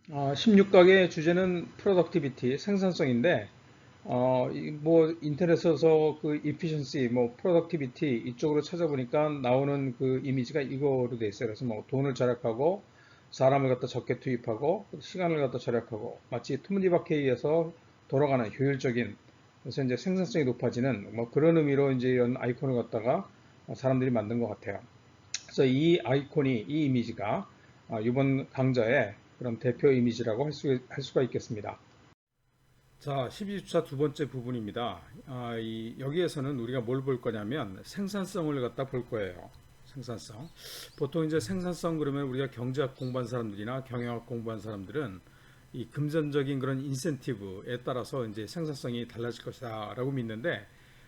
16강의 주제는 프로덕티비티, 생산성인데, 뭐 인터넷에서 그 efficiency, 뭐 프로덕티비티 이쪽으로 찾아보니까 나오는 그 이미지가 이거로 돼 있어요. 그래서 뭐 돈을 절약하고 사람을 갖다 적게 투입하고 시간을 갖다 절약하고 마치 톱니바퀴에서 돌아가는 효율적인, 그래서 이제 생산성이 높아지는 뭐 그런 의미로 이제 이런 아이콘을 갖다가 사람들이 만든 것 같아요. 그래서 이 아이콘이, 이 이미지가 이번 강좌의 그런 대표 이미지라고 할 수가 있겠습니다. 자, 12주차 두 번째 부분입니다. 여기에서는 우리가 뭘 볼 거냐면 생산성을 갖다 볼 거예요. 생산성. 보통 이제 생산성 그러면 우리가 경제학 공부한 사람들이나 경영학 공부한 사람들은 이 금전적인 그런 인센티브에 따라서 이제 생산성이 달라질 것이다라고 믿는데,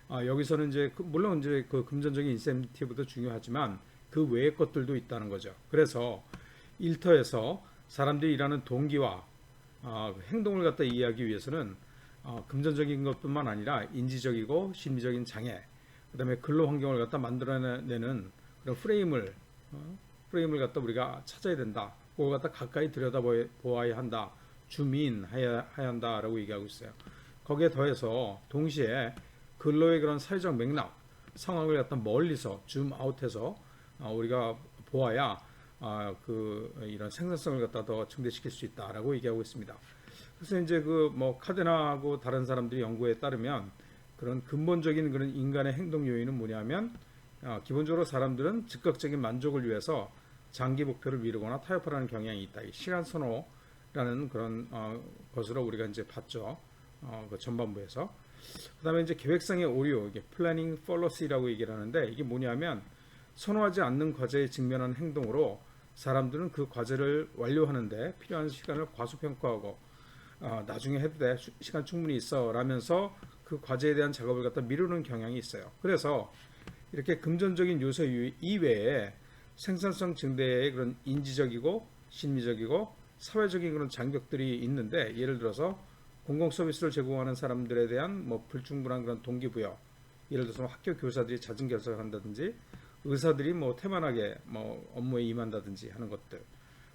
여기서는 이제 물론 이제 그 금전적인 인센티브도 중요하지만 그 외의 것들도 있다는 거죠. 그래서 일터에서 사람들이 일하는 동기와 행동을 갖다 이해하기 위해서는 금전적인 것뿐만 아니라 인지적이고 심리적인 장애, 그다음에 근로 환경을 갖다 만들어내는 그런 프레임을 갖다 우리가 찾아야 된다. 그걸 갖다 가까이 들여다보아야 한다. 주민해야 한다라고 얘기하고 있어요. 거기에 더해서 동시에 근로의 그런 사회적 맥락, 상황을 갖다 멀리서 줌아웃해서 우리가 보아야 이런 생산성을 갖다 더 증대시킬 수 있다라고 얘기하고 있습니다. 그래서 이제 그 뭐 카데나하고 다른 사람들이 연구에 따르면 그런 근본적인 그런 인간의 행동 요인은 뭐냐면, 기본적으로 사람들은 즉각적인 만족을 위해서 장기 목표를 미루거나 타협하라는 경향이 있다. 이 시간 선호라는 그런 것으로 우리가 이제 봤죠. 그 전반부에서. 그다음에 이제 계획상의 오류, 이게 플래닝 펄러시라고 얘기를 하는데, 이게 뭐냐면 선호하지 않는 과제에 직면한 행동으로 사람들은 그 과제를 완료하는데 필요한 시간을 과소평가하고 나중에 해도 돼, 시간 충분히 있어 라면서 그 과제에 대한 작업을 갖다 미루는 경향이 있어요. 그래서 이렇게 금전적인 요소 이외에 생산성 증대의 그런 인지적이고 심리적이고 사회적인 그런 장벽들이 있는데, 예를 들어서 공공 서비스를 제공하는 사람들에 대한 뭐 불충분한 그런 동기부여, 예를 들어서 학교 교사들이 잦은 결석을 한다든지 의사들이 뭐 태만하게 뭐 업무에 임한다든지 하는 것들.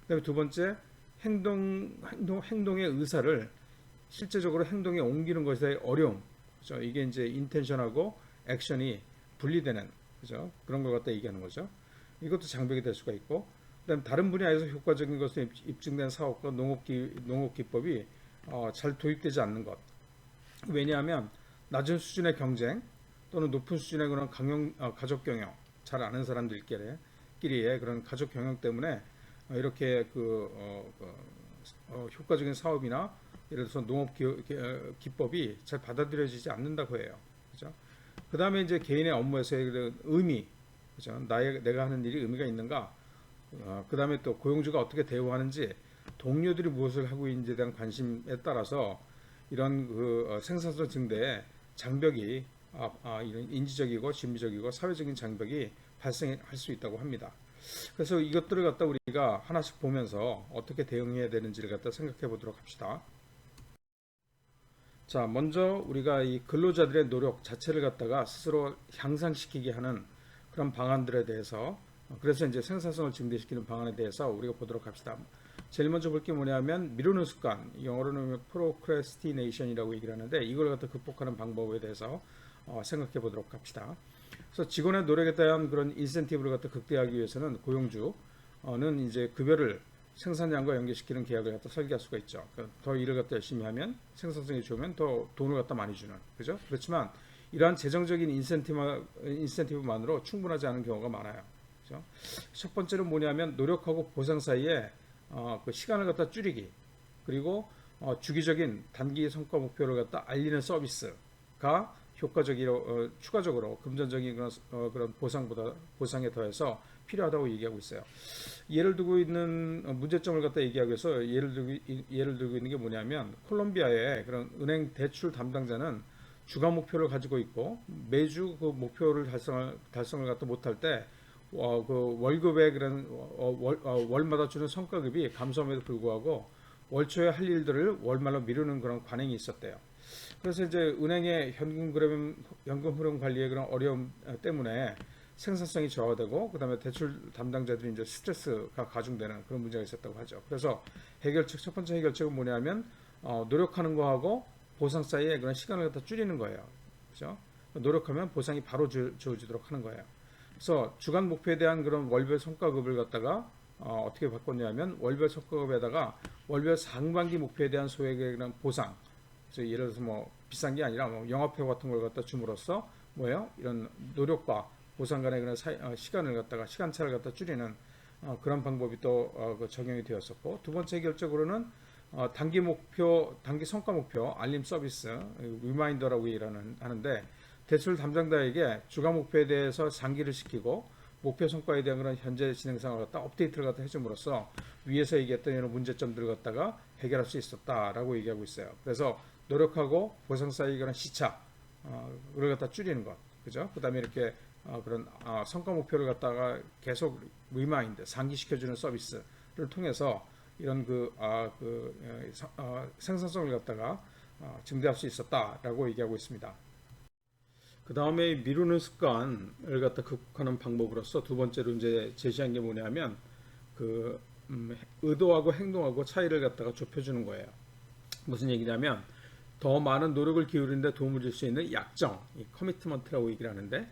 그다음에 두 번째, 행동의 의사를 실제적으로 행동에 옮기는 것의 어려움. 그죠? 이게 이제 인텐션하고 액션이 분리되는, 그죠? 그런 걸 갖다 얘기하는 거죠. 이것도 장벽이 될 수가 있고, 그다음 다른 분야에서 효과적인 것으로 입증된 사업과 농업 기법이 잘 도입되지 않는 것. 왜냐하면 낮은 수준의 경쟁 또는 높은 수준의 그런 가족 경영, 잘 아는 사람들끼리의 그런 가족 경영 때문에 이렇게 효과적인 사업이나 예를 들어서 농업 기법이 잘 받아들여지지 않는다고 해요. 그죠? 그 다음에 이제 개인의 업무에서의 그런 의미, 그죠? 내가 하는 일이 의미가 있는가? 그 다음에 또 고용주가 어떻게 대우하는지, 동료들이 무엇을 하고 있는지에 대한 관심에 따라서 이런 생산성 증대에 장벽이, 이런 인지적이고 심리적이고 사회적인 장벽이 발생할 수 있다고 합니다. 그래서 이것들을 갖다 우리가 하나씩 보면서 어떻게 대응해야 되는지를 갖다 생각해 보도록 합시다. 자, 먼저 우리가 이 근로자들의 노력 자체를 갖다가 스스로 향상시키게 하는 그런 방안들에 대해서, 그래서 이제 생산성을 증대시키는 방안에 대해서 우리가 보도록 합시다. 제일 먼저 볼 게 뭐냐면 미루는 습관, 영어로는 프로크레스티네이션이라고 얘기를 하는데, 이걸 갖다 극복하는 방법에 대해서 생각해 보도록 합시다. 그래서 직원의 노력에 대한 그런 인센티브를 갖다 극대화하기 위해서는 고용주는 이제 급여를 생산량과 연계시키는 계약을 갖다 설계할 수가 있죠. 그러니까 더 일을 갖다 열심히 하면, 생산성이 좋으면 더 돈을 갖다 많이 주는, 그죠? 그렇지만 이러한 재정적인 인센티브만으로 충분하지 않은 경우가 많아요. 그죠? 첫 번째는 뭐냐면 노력하고 보상 사이에 그 시간을 갖다 줄이기, 그리고 주기적인 단기 성과 목표를 갖다 알리는 서비스가 효과적이로, 추가적으로 금전적인 그런 보상에 더해서 필요하다고 얘기하고 있어요. 예를 들고 있는 문제점을 갖다 얘기하기 위해서 예를 들고 있는 게 뭐냐면, 콜롬비아의 그런 은행 대출 담당자는 주간 목표를 가지고 있고 매주 그 목표를 달성을 갖다 못할 때 그 월급의 그런 월마다 주는 성과급이 감소함에도 불구하고 월초에 할 일들을 월말로 미루는 그런 관행이 있었대요. 그래서 이제 은행의 현금 흐름 관리의 그런 어려움 때문에 생산성이 저하되고 그다음에 대출 담당자들이 이제 스트레스가 가중되는 그런 문제가 있었다고 하죠. 그래서 해결책 첫 번째 해결책은 뭐냐면 노력하는 거하고 보상 사이에 그런 시간을 갖다 줄이는 거예요. 그죠? 노력하면 보상이 바로 주어지도록 하는 거예요. 그래서 주간 목표에 대한 그런 월별 성과급을 갖다가 어떻게 바꿨냐면 월별 성과급에다가 월별 상반기 목표에 대한 소액의 그런 보상. 그래서 예를 들어서 뭐 비싼 게 아니라 뭐 영화표 같은 걸 갖다 줌으로써 뭐예요? 이런 노력과 보상 간의 그런 시간을 갖다가 시간차를 갖다 줄이는 그런 방법이 또 그 적용이 되었었고 두 번째 결적으로는 단기 목표, 단기 성과 목표 알림 서비스 리마인더라고 하는데 대출 담당자에게 주간 목표에 대해서 상기를 시키고 목표 성과에 대한 그런 현재 진행 상황을 갖다 업데이트를 갖다 해줌으로써 위에서 얘기했던 이런 문제점들을 갖다가 해결할 수 있었다라고 얘기하고 있어요. 그래서 노력하고 보상 사이의 그런 시차를 갖다 줄이는 것, 그죠? 그다음에 이렇게 그런 성과 목표를 갖다가 계속 리마인드 상기시켜주는 서비스를 통해서 이런 생산성을 갖다가 증대할 수 있었다라고 얘기하고 있습니다. 그 다음에 미루는 습관을 갖다 극복하는 방법으로서 두 번째로 이제 제시한 게 뭐냐면 의도하고 행동하고 차이를 갖다가 좁혀주는 거예요. 무슨 얘기냐면 더 많은 노력을 기울이는데 도움을 줄 수 있는 약정, 이 커미트먼트라고 얘기를 하는데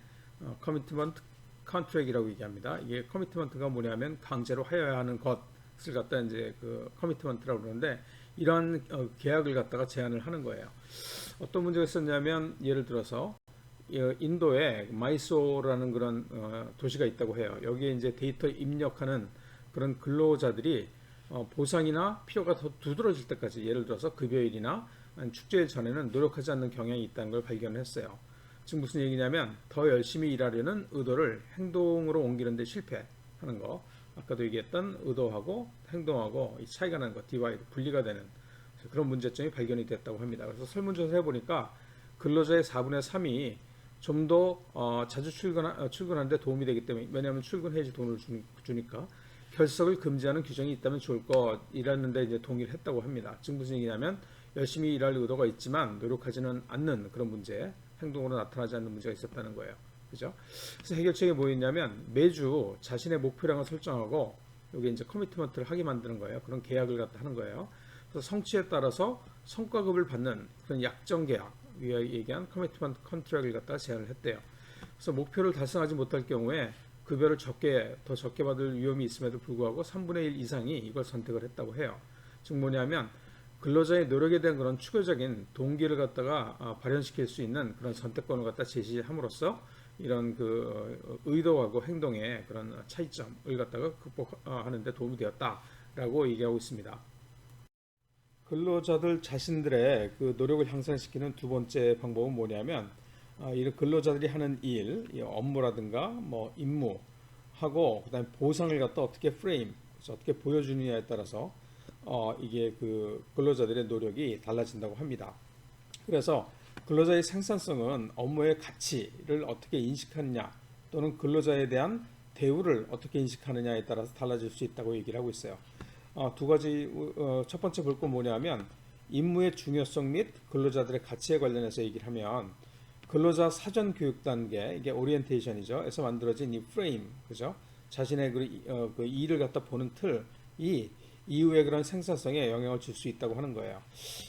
커미트먼트 컨트랙이라고 얘기합니다. 이게 커미트먼트가 뭐냐면 강제로 하여야 하는 것을 갖다 이제 그 커미트먼트라고 그러는데 이런 계약을 갖다가 제안을 하는 거예요. 어떤 문제가 있었냐면 예를 들어서 인도에 마이소라는 그런 도시가 있다고 해요. 여기에 이제 데이터 입력하는 그런 근로자들이 보상이나 필요가 더 두드러질 때까지 예를 들어서 급여일이나 축제일 전에는 노력하지 않는 경향이 있다는 걸 발견했어요. 지금 무슨 얘기냐면 더 열심히 일하려는 의도를 행동으로 옮기는 데 실패하는 거. 아까도 얘기했던 의도하고 행동하고 이 차이가 나는 거, 디바이드, 분리가 되는 그런 문제점이 발견이 됐다고 합니다. 그래서 설문조사 해보니까 근로자의 4분의 3이 좀 더 자주 출근하는데 도움이 되기 때문에 왜냐하면 출근해야지 돈을 주니까 결석을 금지하는 규정이 있다면 좋을 것 이랬는데 이제 동의를 했다고 합니다. 지금 무슨 얘기냐면 열심히 일할 의도가 있지만 노력하지는 않는 그런 문제, 행동으로 나타나지 않는 문제가 있었다는 거예요. 그죠? 그래서 해결책이 뭐였냐면 매주 자신의 목표량을 설정하고 여기 이제 커미트먼트를 하게 만드는 거예요. 그런 계약을 갖다 하는 거예요. 그래서 성취에 따라서 성과급을 받는 그런 약정 계약, 위에 얘기한 커미트먼트 컨트랙을 갖다가 제안을 했대요. 그래서 목표를 달성하지 못할 경우에 급여를 더 적게 받을 위험이 있음에도 불구하고 3분의 1 이상이 이걸 선택을 했다고 해요. 즉 뭐냐면 근로자의 노력에 대한 그런 추가적인 동기를 갖다가 발현시킬 수 있는 그런 선택권을 갖다 제시함으로써 이런 의도하고 행동의 그런 차이점을 갖다가 극복하는 데 도움이 되었다라고 얘기하고 있습니다. 근로자들 자신들의 그 노력을 향상시키는 두 번째 방법은 뭐냐면 이런 근로자들이 하는 일, 업무라든가 뭐 임무하고 그다음에 보상을 갖다 어떻게 프레임, 어떻게 보여주느냐에 따라서 이게 그 근로자들의 노력이 달라진다고 합니다. 그래서 근로자의 생산성은 업무의 가치를 어떻게 인식하느냐 또는 근로자에 대한 대우를 어떻게 인식하느냐에 따라서 달라질 수 있다고 얘기를 하고 있어요. 두 가지 첫 번째 볼 건 뭐냐면 임무의 중요성 및 근로자들의 가치에 관련해서 얘기를 하면 근로자 사전 교육 단계 이게 오리엔테이션이죠. 에서 만들어진 이 프레임 그죠? 자신의 그 일을 갖다 보는 틀이 이후에 그런 생산성에 영향을 줄 수 있다고 하는 거예요.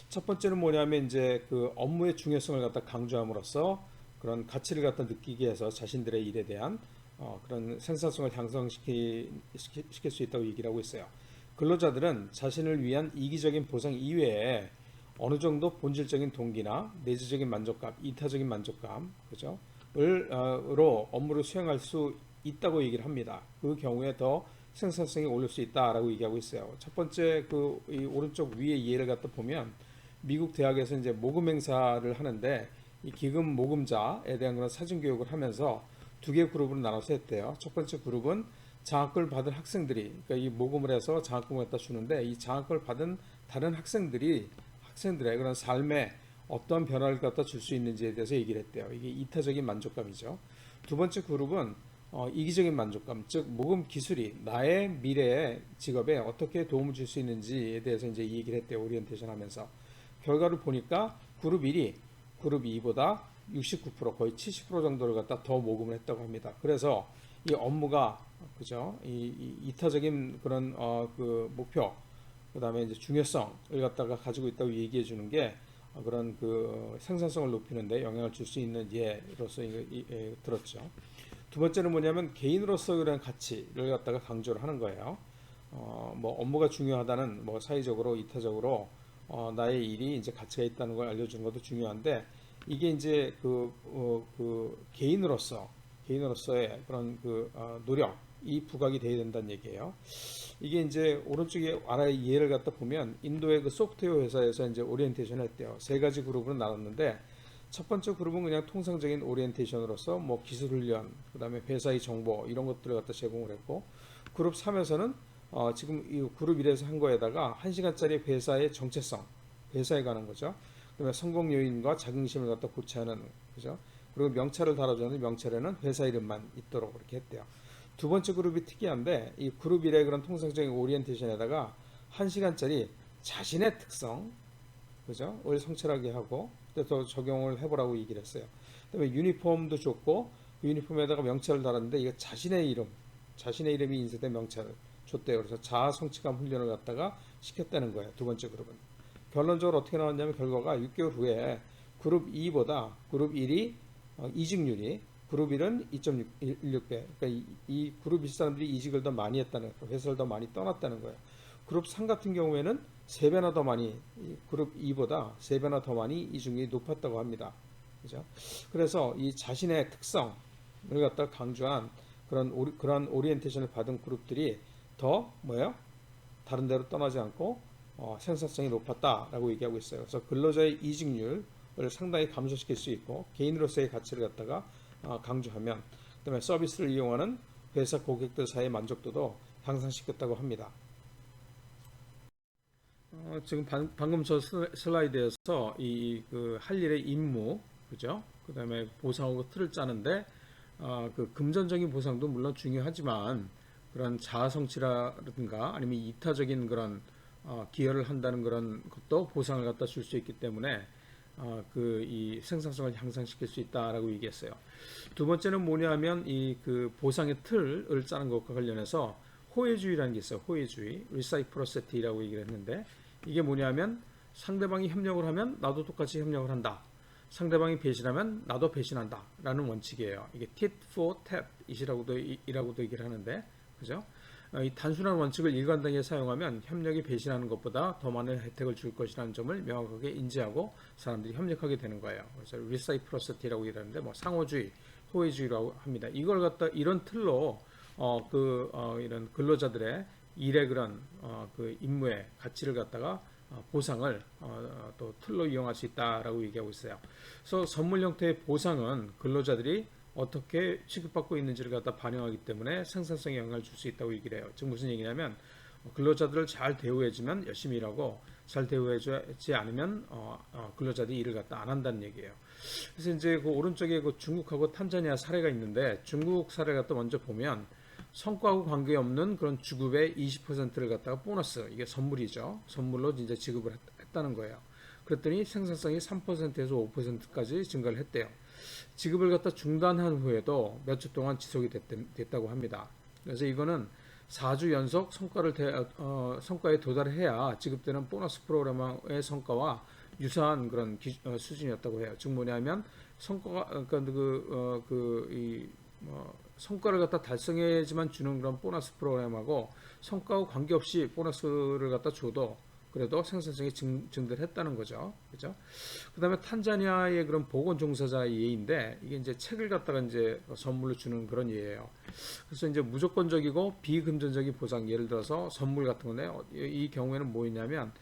첫 번째는 뭐냐면 이제 그 업무의 중요성을 갖다 강조함으로써 그런 가치를 갖다 느끼게 해서 자신들의 일에 대한 그런 생산성을 향상시킬 수 있다고 얘기를 하고 있어요. 근로자들은 자신을 위한 이기적인 보상 이외에 어느 정도 본질적인 동기나 내재적인 만족감, 이타적인 만족감, 그죠? 으로 업무를 수행할 수 있다고 얘기를 합니다. 그 경우에 더 생산성이 오를 수 있다라고 얘기하고 있어요. 첫 번째 이 오른쪽 위에 예를 갖다 보면 미국 대학에서 이제 모금 행사를 하는데 이 기금 모금자에 대한 그런 사전 교육을 하면서 두 개의 그룹으로 나눠서 했대요. 첫 번째 그룹은 장학금을 받은 학생들이 그러니까 이 모금을 해서 장학금을 갖다 주는데 이 장학금을 받은 다른 학생들의 그런 삶에 어떤 변화를 갖다 줄 수 있는지에 대해서 얘기를 했대요. 이게 이타적인 만족감이죠. 두 번째 그룹은 이기적인 만족감, 즉 모금 기술이 나의 미래의 직업에 어떻게 도움을 줄 수 있는지에 대해서 이제 얘기를 했대요. 오리엔테이션 하면서 결과를 보니까 그룹 1이 그룹 2보다 69% 거의 70% 정도를 갖다 더 모금을 했다고 합니다. 그래서 이 업무가 그죠? 이 이타적인 그런 그 목표, 그다음에 이제 중요성을 갖다가 가지고 있다고 얘기해 주는 게 그런 그 생산성을 높이는데 영향을 줄 수 있는 예로서 들었죠. 두 번째는 뭐냐면 개인으로서 그런 가치를 갖다가 강조를 하는 거예요. 뭐 업무가 중요하다는 뭐 사회적으로 이타적으로 나의 일이 이제 가치가 있다는 걸 알려주는 것도 중요한데 이게 이제 그 개인으로서의 그런 그 노력이 부각이 돼야 된다는 얘기예요. 이게 이제 오른쪽에 아래 예를 갖다 보면 인도의 그 소프트웨어 회사에서 이제 오리엔테이션을 했대요. 세 가지 그룹으로 나눴는데 첫 번째 그룹은 그냥 통상적인 오리엔테이션으로서 뭐 기술 훈련, 그다음에 회사의 정보 이런 것들을 갖다 제공을 했고 그룹 3에서는 지금 이 그룹 1에서 한 거에다가 1시간짜리 회사의 정체성, 회사에 관한 거죠. 그다음에 성공 요인과 자긍심을 갖다 고취하는 그죠. 그리고 명찰을 달아주는 명찰에는 회사 이름만 있도록 그렇게 했대요. 두 번째 그룹이 특이한데 이 그룹 1의 그런 통상적인 오리엔테이션에다가 1시간짜리 자신의 특성, 그죠? 을 성찰하게 하고 또 적용을 해보라고 얘기를 했어요. 그다음에 유니폼도 줬고 그 유니폼에다가 명찰을 달았는데 이거 자신의 이름이 인쇄된 명찰을 줬대요. 그래서 자아 성취감 훈련을 갖다가 시켰다는 거예요. 두 번째 그룹은. 결론적으로 어떻게 나왔냐면 결과가 6개월 후에 그룹 2보다 그룹 1이 이직률이 그룹 1은 2.16배. 그러니까 이 그룹 1 사람들이 이직을 더 많이 했다는 거예요. 회사를 더 많이 떠났다는 거예요. 그룹 3 같은 경우에는 3배나 더 많이 그룹 2보다 3배나 더 많이 이직률이 높았다고 합니다. 그죠? 그래서 이 자신의 특성을 갖다 강조한 그런 오리엔테이션을 받은 그룹들이 더 뭐예요? 다른 데로 떠나지 않고 생산성이 높았다라고 얘기하고 있어요. 그래서 근로자의 이직률을 상당히 감소시킬 수 있고 개인으로서의 가치를 갖다가 강조하면 그다음에 서비스를 이용하는 회사 고객들 사이의 만족도도 향상시켰다고 합니다. 지금 방금 저 슬라이드에서 이 그 할 일의 임무, 그죠? 그다음에 보상하고 틀을 짜는데 그 금전적인 보상도 물론 중요하지만 그런 자아 성취라든가 아니면 이타적인 그런 기여를 한다는 그런 것도 보상을 갖다 줄 수 있기 때문에 그 이 생산성을 향상시킬 수 있다라고 얘기했어요. 두 번째는 뭐냐면 이 그 보상의 틀을 짜는 것과 관련해서 호혜주의라는 게 있어요. 호혜주의, 리사이프로시티라고 얘기를 했는데 이게 뭐냐면 상대방이 협력을 하면 나도 똑같이 협력을 한다. 상대방이 배신하면 나도 배신한다. 라는 원칙이에요. 이게 tit for tat이라고도 얘기를 하는데, 그죠? 이 단순한 원칙을 일관되게 사용하면 협력이 배신하는 것보다 더 많은 혜택을 줄 것이라는 점을 명확하게 인지하고 사람들이 협력하게 되는 거예요. 그래서 reciprocity라고 얘기하는데 뭐 상호주의, 호혜주의라고 합니다. 이걸 갖다 이런 틀로 이런 근로자들의 일의 그런 그 임무의 가치를 갖다가 보상을 또 틀로 이용할 수 있다라고 얘기하고 있어요. 그래서 선물 형태의 보상은 근로자들이 어떻게 취급받고 있는지를 갖다 반영하기 때문에 생산성에 영향을 줄 수 있다고 얘기를 해요. 즉 무슨 얘기냐면 근로자들을 잘 대우해주면 열심히 일하고 잘 대우해주지 않으면 근로자들이 일을 갖다 안 한다는 얘기예요. 그래서 이제 그 오른쪽에 그 중국하고 탄자니아 사례가 있는데 중국 사례 갖다 먼저 보면 성과하고 관계없는 그런 주급의 20%를 갖다가 보너스, 이게 선물이죠. 선물로 이제 지급을 했다는 거예요. 그랬더니 생산성이 3%에서 5%까지 증가를 했대요. 지급을 갖다 중단한 후에도 몇 주 동안 지속이 됐다고 합니다. 그래서 이거는 4주 연속 성과에 도달해야 지급되는 보너스 프로그램의 성과와 유사한 그런 수준이었다고 해요. 즉 뭐냐면 성과가 성과를 갖다 달성해야지만 주는 그런 보너스 프로그램하고 성과와 관계없이 보너스를 갖다 줘도 그래도 생산성이 증대를 했다는 거죠. 그죠? 그 다음에 탄자니아의 그런 보건 종사자의 예인데 이게 이제 책을 갖다가 이제 선물로 주는 그런 예예요. 그래서 이제 무조건적이고 비금전적인 보상, 예를 들어서 선물 같은 건데 이 경우에는 뭐였냐면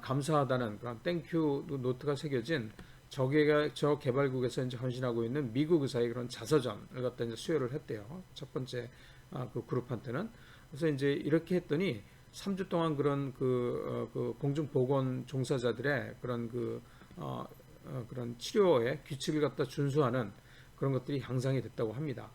감사하다는 그런 땡큐 노트가 새겨진 저 개발국에서 이제 헌신하고 있는 미국 의사의 그런 자서전을 갖다 이제 수여를 했대요. 첫 번째 그 그룹한테는. 그래서 이제 이렇게 했더니 3주 동안 그런 그 공중보건 종사자들의 그런 그런 치료의 규칙을 갖다 준수하는 그런 것들이 향상이 됐다고 합니다.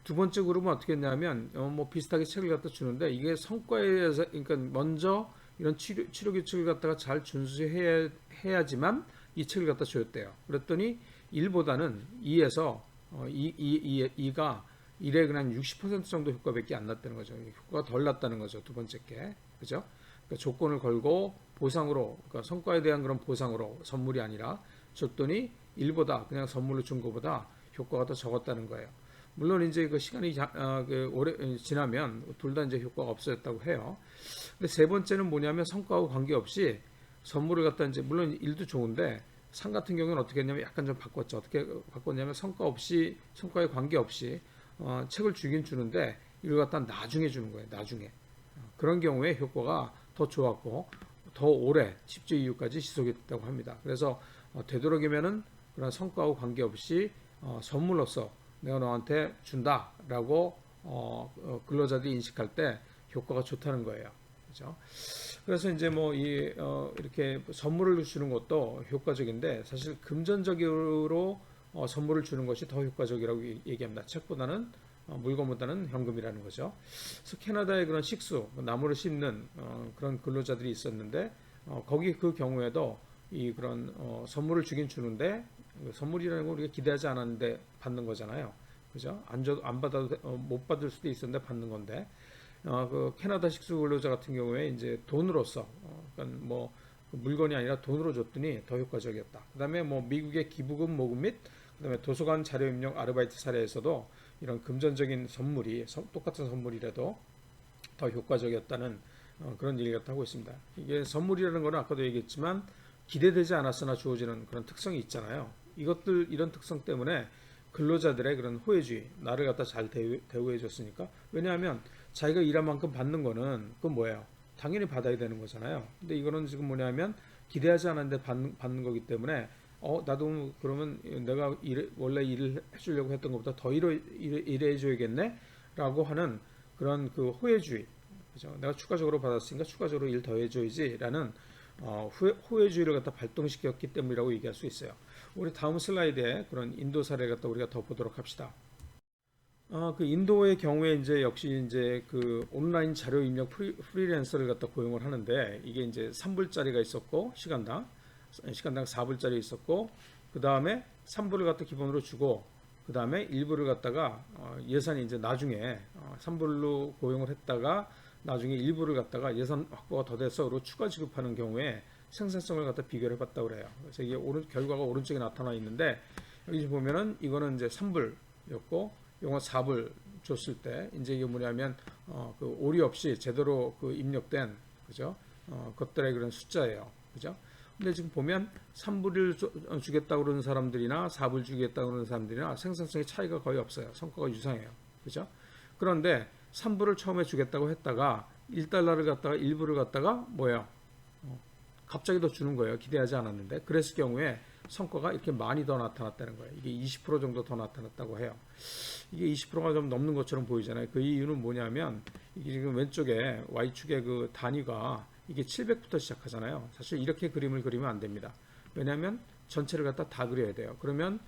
두 번째 그룹은 어떻게 했냐면 뭐 비슷하게 책을 갖다 주는데 이게 성과에서 그러니까 먼저 이런 치료 규칙을 갖다가 잘 준수해야지만 이 책을 갖다 줬대요. 그랬더니 1보다는 2에서 2가 1에 그냥 60% 정도 효과밖에 안 났다는 거죠. 효과가 덜 났다는 거죠. 두 번째 게. 그죠? 그러니까 조건을 걸고 보상으로, 그러니까 성과에 대한 그런 보상으로 선물이 아니라 줬더니 1보다 그냥 선물로 준 것보다 효과가 더 적었다는 거예요. 물론 이제 그 시간이 오래 지나면 둘 다 이제 효과가 없어졌다고 해요. 근데 세 번째는 뭐냐면 성과하고 관계없이 선물을 갖다 이제 물론 일도 좋은데 상 같은 경우는 어떻게 했냐면 약간 좀 바꿨죠. 어떻게 바꿨냐면 성과에 관계없이 책을 주긴 주는데 이걸 갖다 나중에 주는 거예요. 나중에. 그런 경우에 효과가 더 좋았고 더 오래 10주 이후까지 지속이 됐다고 합니다. 그래서 되도록이면은 그런 성과하고 관계없이 선물로서 내가 너한테 준다라고 근로자들이 인식할 때 효과가 좋다는 거예요. 그렇죠? 그래서 이제 뭐 이렇게 선물을 주는 것도 효과적인데 사실 금전적으로 선물을 주는 것이 더 효과적이라고 얘기합니다. 책보다는 물건보다는 현금이라는 거죠. 그래서 캐나다의 그런 식수, 나무를 심는 그런 근로자들이 있었는데 거기 그 경우에도 이 그런 선물을 주긴 주는데 선물이라는 건 우리가 기대하지 않았는데 받는 거잖아요. 그죠? 안 받아도 못 받을 수도 있었는데 받는 건데 그 캐나다 식수 근로자 같은 경우에 이제 돈으로서 그러니까 뭐 물건이 아니라 돈으로 줬더니 더 효과적이었다. 그다음에 뭐 미국의 기부금 모금 및 그다음에 도서관 자료 입력 아르바이트 사례에서도 이런 금전적인 선물이 똑같은 선물이라도 더 효과적이었다는 그런 얘기를 하고 있습니다. 이게 선물이라는 거는 아까도 얘기했지만 기대되지 않았으나 주어지는 그런 특성이 있잖아요. 이런 특성 때문에 근로자들의 그런 호혜주의, 나를 갖다 잘 대우해 줬으니까. 왜냐하면 자기가 일한 만큼 받는 거는 그건 뭐예요? 당연히 받아야 되는 거잖아요. 근데 이거는 지금 뭐냐면 기대하지 않았는데 받는 거기 때문에 나도 그러면 내가 원래 일을 해주려고 했던 것보다 더 일해줘야겠네? 라고 하는 그런 그 호혜주의. 그죠? 내가 추가적으로 받았으니까 추가적으로 일 더 해줘야지 라는 호혜주의를 갖다 발동시켰기 때문이라고 얘기할 수 있어요. 우리 다음 슬라이드에 그런 인도 사례를 갖다 우리가 더 보도록 합시다. 그 인도의 경우에 이제 역시 이제 그 온라인 자료 입력 프리랜서를 갖다 고용을 하는데 이게 이제 3불짜리가 있었고 시간당 4불짜리 있었고 그 다음에 3불을 갖다 기본으로 주고 그 다음에 1불을 갖다가 예산이 이제 나중에 3불로 고용을 했다가 나중에 1불을 갖다가 예산 확보가 더 돼서 추가 지급하는 경우에 생산성을 갖다 비교를 해봤다고 그래요. 그래서 이게 결과가 오른쪽에 나타나 있는데 여기 보면은 이거는 이제 3불이었고 요거 4불 줬을 때 이제 이게 뭐냐면 그 오류 없이 제대로 그 입력된 그죠? 것들의 그런 숫자예요. 그죠? 근데 지금 보면 3불을 주겠다고 그러는 사람들이나 4불 주겠다고 그러는 사람들이나 생산성의 차이가 거의 없어요. 성과가 유사해요. 그죠? 그런데 3불을 처음에 주겠다고 했다가 1달러를 갖다가 1불을 갖다가 뭐예요? 갑자기 더 주는 거예요. 기대하지 않았는데. 그랬을 경우에 성과가 이렇게 많이 더 나타났다는 거예요. 이게 20% 정도 더 나타났다고 해요. 이게 20%가 좀 넘는 것처럼 보이잖아요. 그 이유는 뭐냐면 이게 지금 왼쪽에 Y축의 그 단위가 이게 700부터 시작하잖아요. 사실 이렇게 그림을 그리면 안 됩니다. 왜냐하면 전체를 갖다 다 그려야 돼요. 그러면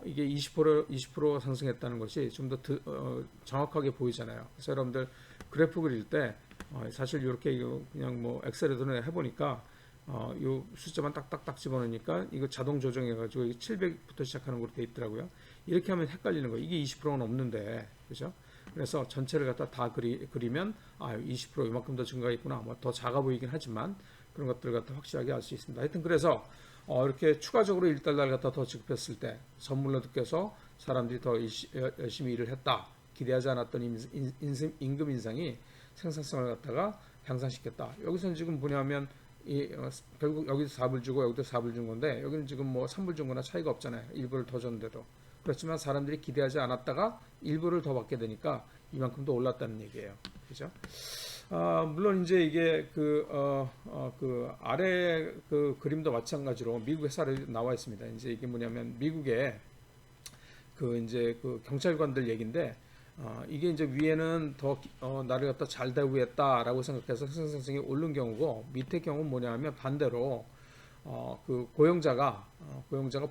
이게 20% 상승했다는 것이 좀 더 정확하게 보이잖아요. 그래서 여러분들 그래프 그릴 때 사실 이렇게 그냥 뭐 엑셀에도 해보니까 요 숫자만 딱딱딱 집어넣으니까 이거 자동 조정해가지고 700부터 시작하는 걸로 돼 있더라고요. 이렇게 하면 헷갈리는 거예요. 이게 20%가 넘는데, 그죠? 그래서 전체를 갖다 다 그리면 20% 이만큼 더 증가했구나. 뭐 더 작아 보이긴 하지만 그런 것들을 갖다 확실하게 알 수 있습니다. 하여튼 그래서 이렇게 추가적으로 1달러를 갖다 더 지급했을 때 선물로 느껴서 사람들이 더 열심히 일을 했다. 기대하지 않았던 임금 인상이 생산성을 갖다가 향상시켰다. 여기서는 지금 뭐냐면 결국 여기서 4불 주고 여기도 4불 준 건데 여기는 지금 뭐 3불 준 거나 차이가 없잖아요. 1불을 더 줬는데도. 그렇지만 사람들이 기대하지 않았다가 1불을 더 받게 되니까 이만큼 더 올랐다는 얘기예요. 그죠? 물론 이제 이게 그 아래 그 그림도 마찬가지로 미국의 사례 나와 있습니다. 이제 이게 뭐냐면 미국의 그 이제 그 경찰관들 얘기인데 이게 이제 위에는 더 나를 갖다 잘 대우했다라고 생각해서 생산성이 오른 경우고 밑에 경우는 뭐냐면 반대로 그 고용자가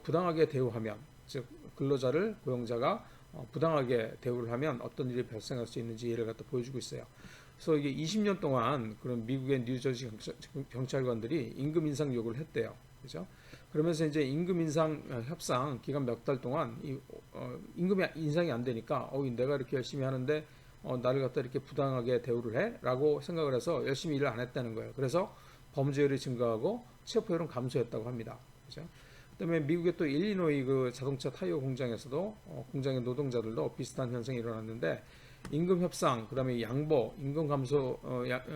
부당하게 대우하면 즉 근로자를 고용자가 부당하게 대우를 하면 어떤 일이 발생할 수 있는지 예를 갖다 보여주고 있어요. 그래서 이게 20년 동안 그런 미국의 뉴저지 경찰관들이 임금 인상 요구를 했대요. 그죠? 그러면서 이제 임금 인상 협상 기간 몇 달 동안 임금이 인상이 안 되니까 내가 이렇게 열심히 하는데 나를 갖다 이렇게 부당하게 대우를 해? 라고 생각을 해서 열심히 일을 안 했다는 거예요. 그래서 범죄율이 증가하고 체포율은 감소했다고 합니다. 그죠? 그다음에 미국의 또 일리노이 그 자동차 타이어 공장에서도 공장의 노동자들도 비슷한 현상이 일어났는데 임금 협상, 그다음에 양보, 임금 감소,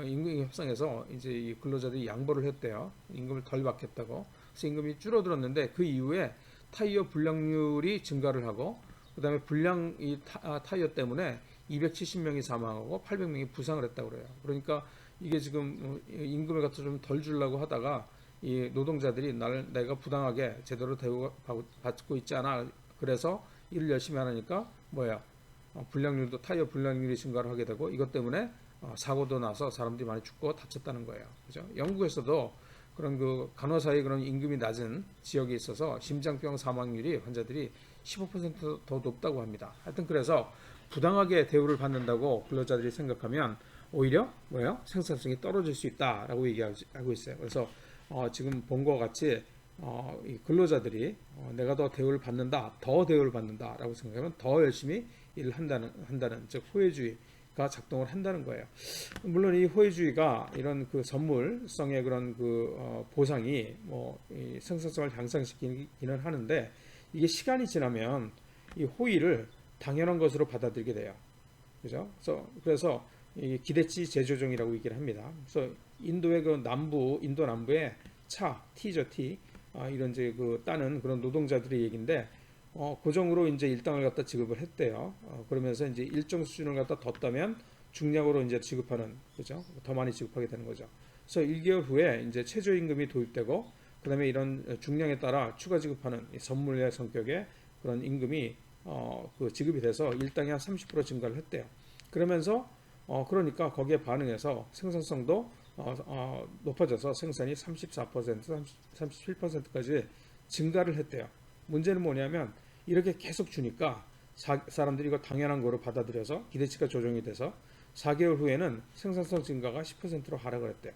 임금 협상에서 이제 이 근로자들이 양보를 했대요. 임금을 덜 받겠다고. 그래서 임금이 줄어들었는데 그 이후에 타이어 불량률이 증가를 하고 그다음에 불량 이 타이어 때문에 270명이 사망하고 800명이 부상을 했다고 그래요. 그러니까 이게 지금 임금을 갖다 좀 덜 주려고 하다가 이 노동자들이 내가 부당하게 제대로 대우받고 있지 않아. 그래서 일을 열심히 하니까 뭐야? 불량률도 타이어 불량률이 증가를 하게 되고 이것 때문에 사고도 나서 사람들이 많이 죽고 다쳤다는 거예요. 그죠? 영국에서도 그런 그 간호사의 그런 임금이 낮은 지역에 있어서 심장병 사망률이 환자들이 15%더 높다고 합니다. 하여튼 그래서 부당하게 대우를 받는다고 근로자들이 생각하면 오히려 뭐예요? 생산성이 떨어질 수 있다라고 얘기하고 있어요. 그래서 지금 본 것 같이 이 근로자들이 내가 더 대우를 받는다라고 생각하면 더 열심히 일을 한다는 즉 호혜주의가 작동을 한다는 거예요. 물론 이 호혜주의가 이런 그 선물성의 그런 그 보상이 이 생산성을 향상시키기는 하는데 이게 시간이 지나면 이 호의를 당연한 것으로 받아들이게 돼요. 그죠? 그래서 이 기대치 재조정이라고 얘기를 합니다. 그래서 인도의 그 인도 남부의 T죠, T. 이런 이제 그 따는 그런 노동자들의 얘기인데, 고정으로 이제 일당을 갖다 지급을 했대요. 그러면서 이제 일정 수준을 갖다 더 따면 중량으로 이제 지급하는, 그죠? 더 많이 지급하게 되는 거죠. 그래서 1개월 후에 이제 최저임금이 도입되고, 그 다음에 이런 중량에 따라 추가 지급하는 선물의 성격의 그런 임금이 그 지급이 돼서 일당이 한 30% 증가를 했대요. 그러면서 그러니까 거기에 반응해서 생산성도 높아져서 생산이 34%, 37%까지 증가를 했대요. 문제는 뭐냐면 이렇게 계속 주니까 사람들이 이걸 당연한 거로 받아들여서 기대치가 조정이 돼서 4개월 후에는 생산성 증가가 10%로 하락을 했대요.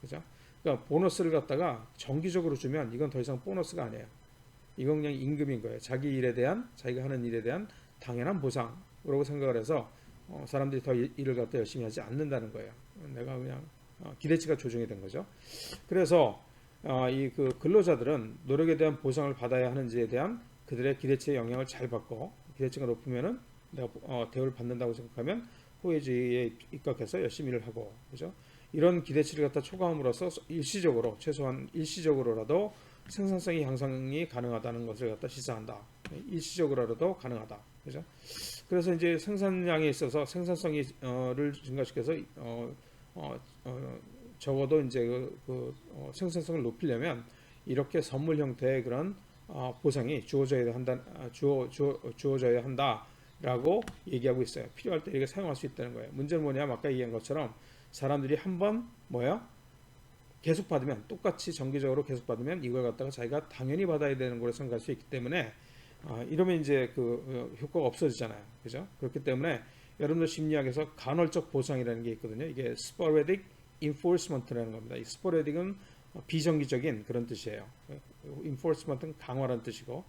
그죠? 그러니까 보너스를 갖다가 정기적으로 주면 이건 더 이상 보너스가 아니에요. 이건 그냥 임금인 거예요. 자기가 하는 일에 대한 당연한 보상으로 생각을 해서 사람들이 더 일을 갖다 열심히 하지 않는다는 거예요. 내가 그냥 기대치가 조정이 된 거죠. 그래서 이 그 근로자들은 노력에 대한 보상을 받아야 하는지에 대한 그들의 기대치의 영향을 잘 받고 기대치가 높으면은 내가 대우를 받는다고 생각하면 호혜주의에 입각해서 열심히 일을 하고 그죠? 이런 기대치를 갖다 초과함으로써 최소한 일시적으로라도 생산성이 향상이 가능하다는 것을 갖다 시사한다. 일시적으로라도 가능하다. 그죠? 그래서 이제 생산량에 있어서 생산성을 증가시켜서 적어도 이제 생산성을 높이려면 이렇게 선물 형태의 그런 보상이 주어져야 한다라고 얘기하고 있어요. 필요할 때 이렇게 사용할 수 있다는 거예요. 문제는 뭐냐면 아까 얘기한 것처럼 사람들이 한번 계속 받으면 똑같이 정기적으로 계속 받으면 이걸 갖다가 자기가 당연히 받아야 되는 걸로 생각할 수 있기 때문에 이러면 이제 그 효과가 없어지잖아요. 그죠? 그렇기 때문에 여러분들 심리학에서 간헐적 보상이라는 게 있거든요. 이게 sporadic enforcement라는 겁니다. 이 sporadic은 비정기적인 그런 뜻이에요. enforcement은 강화라는 뜻이고,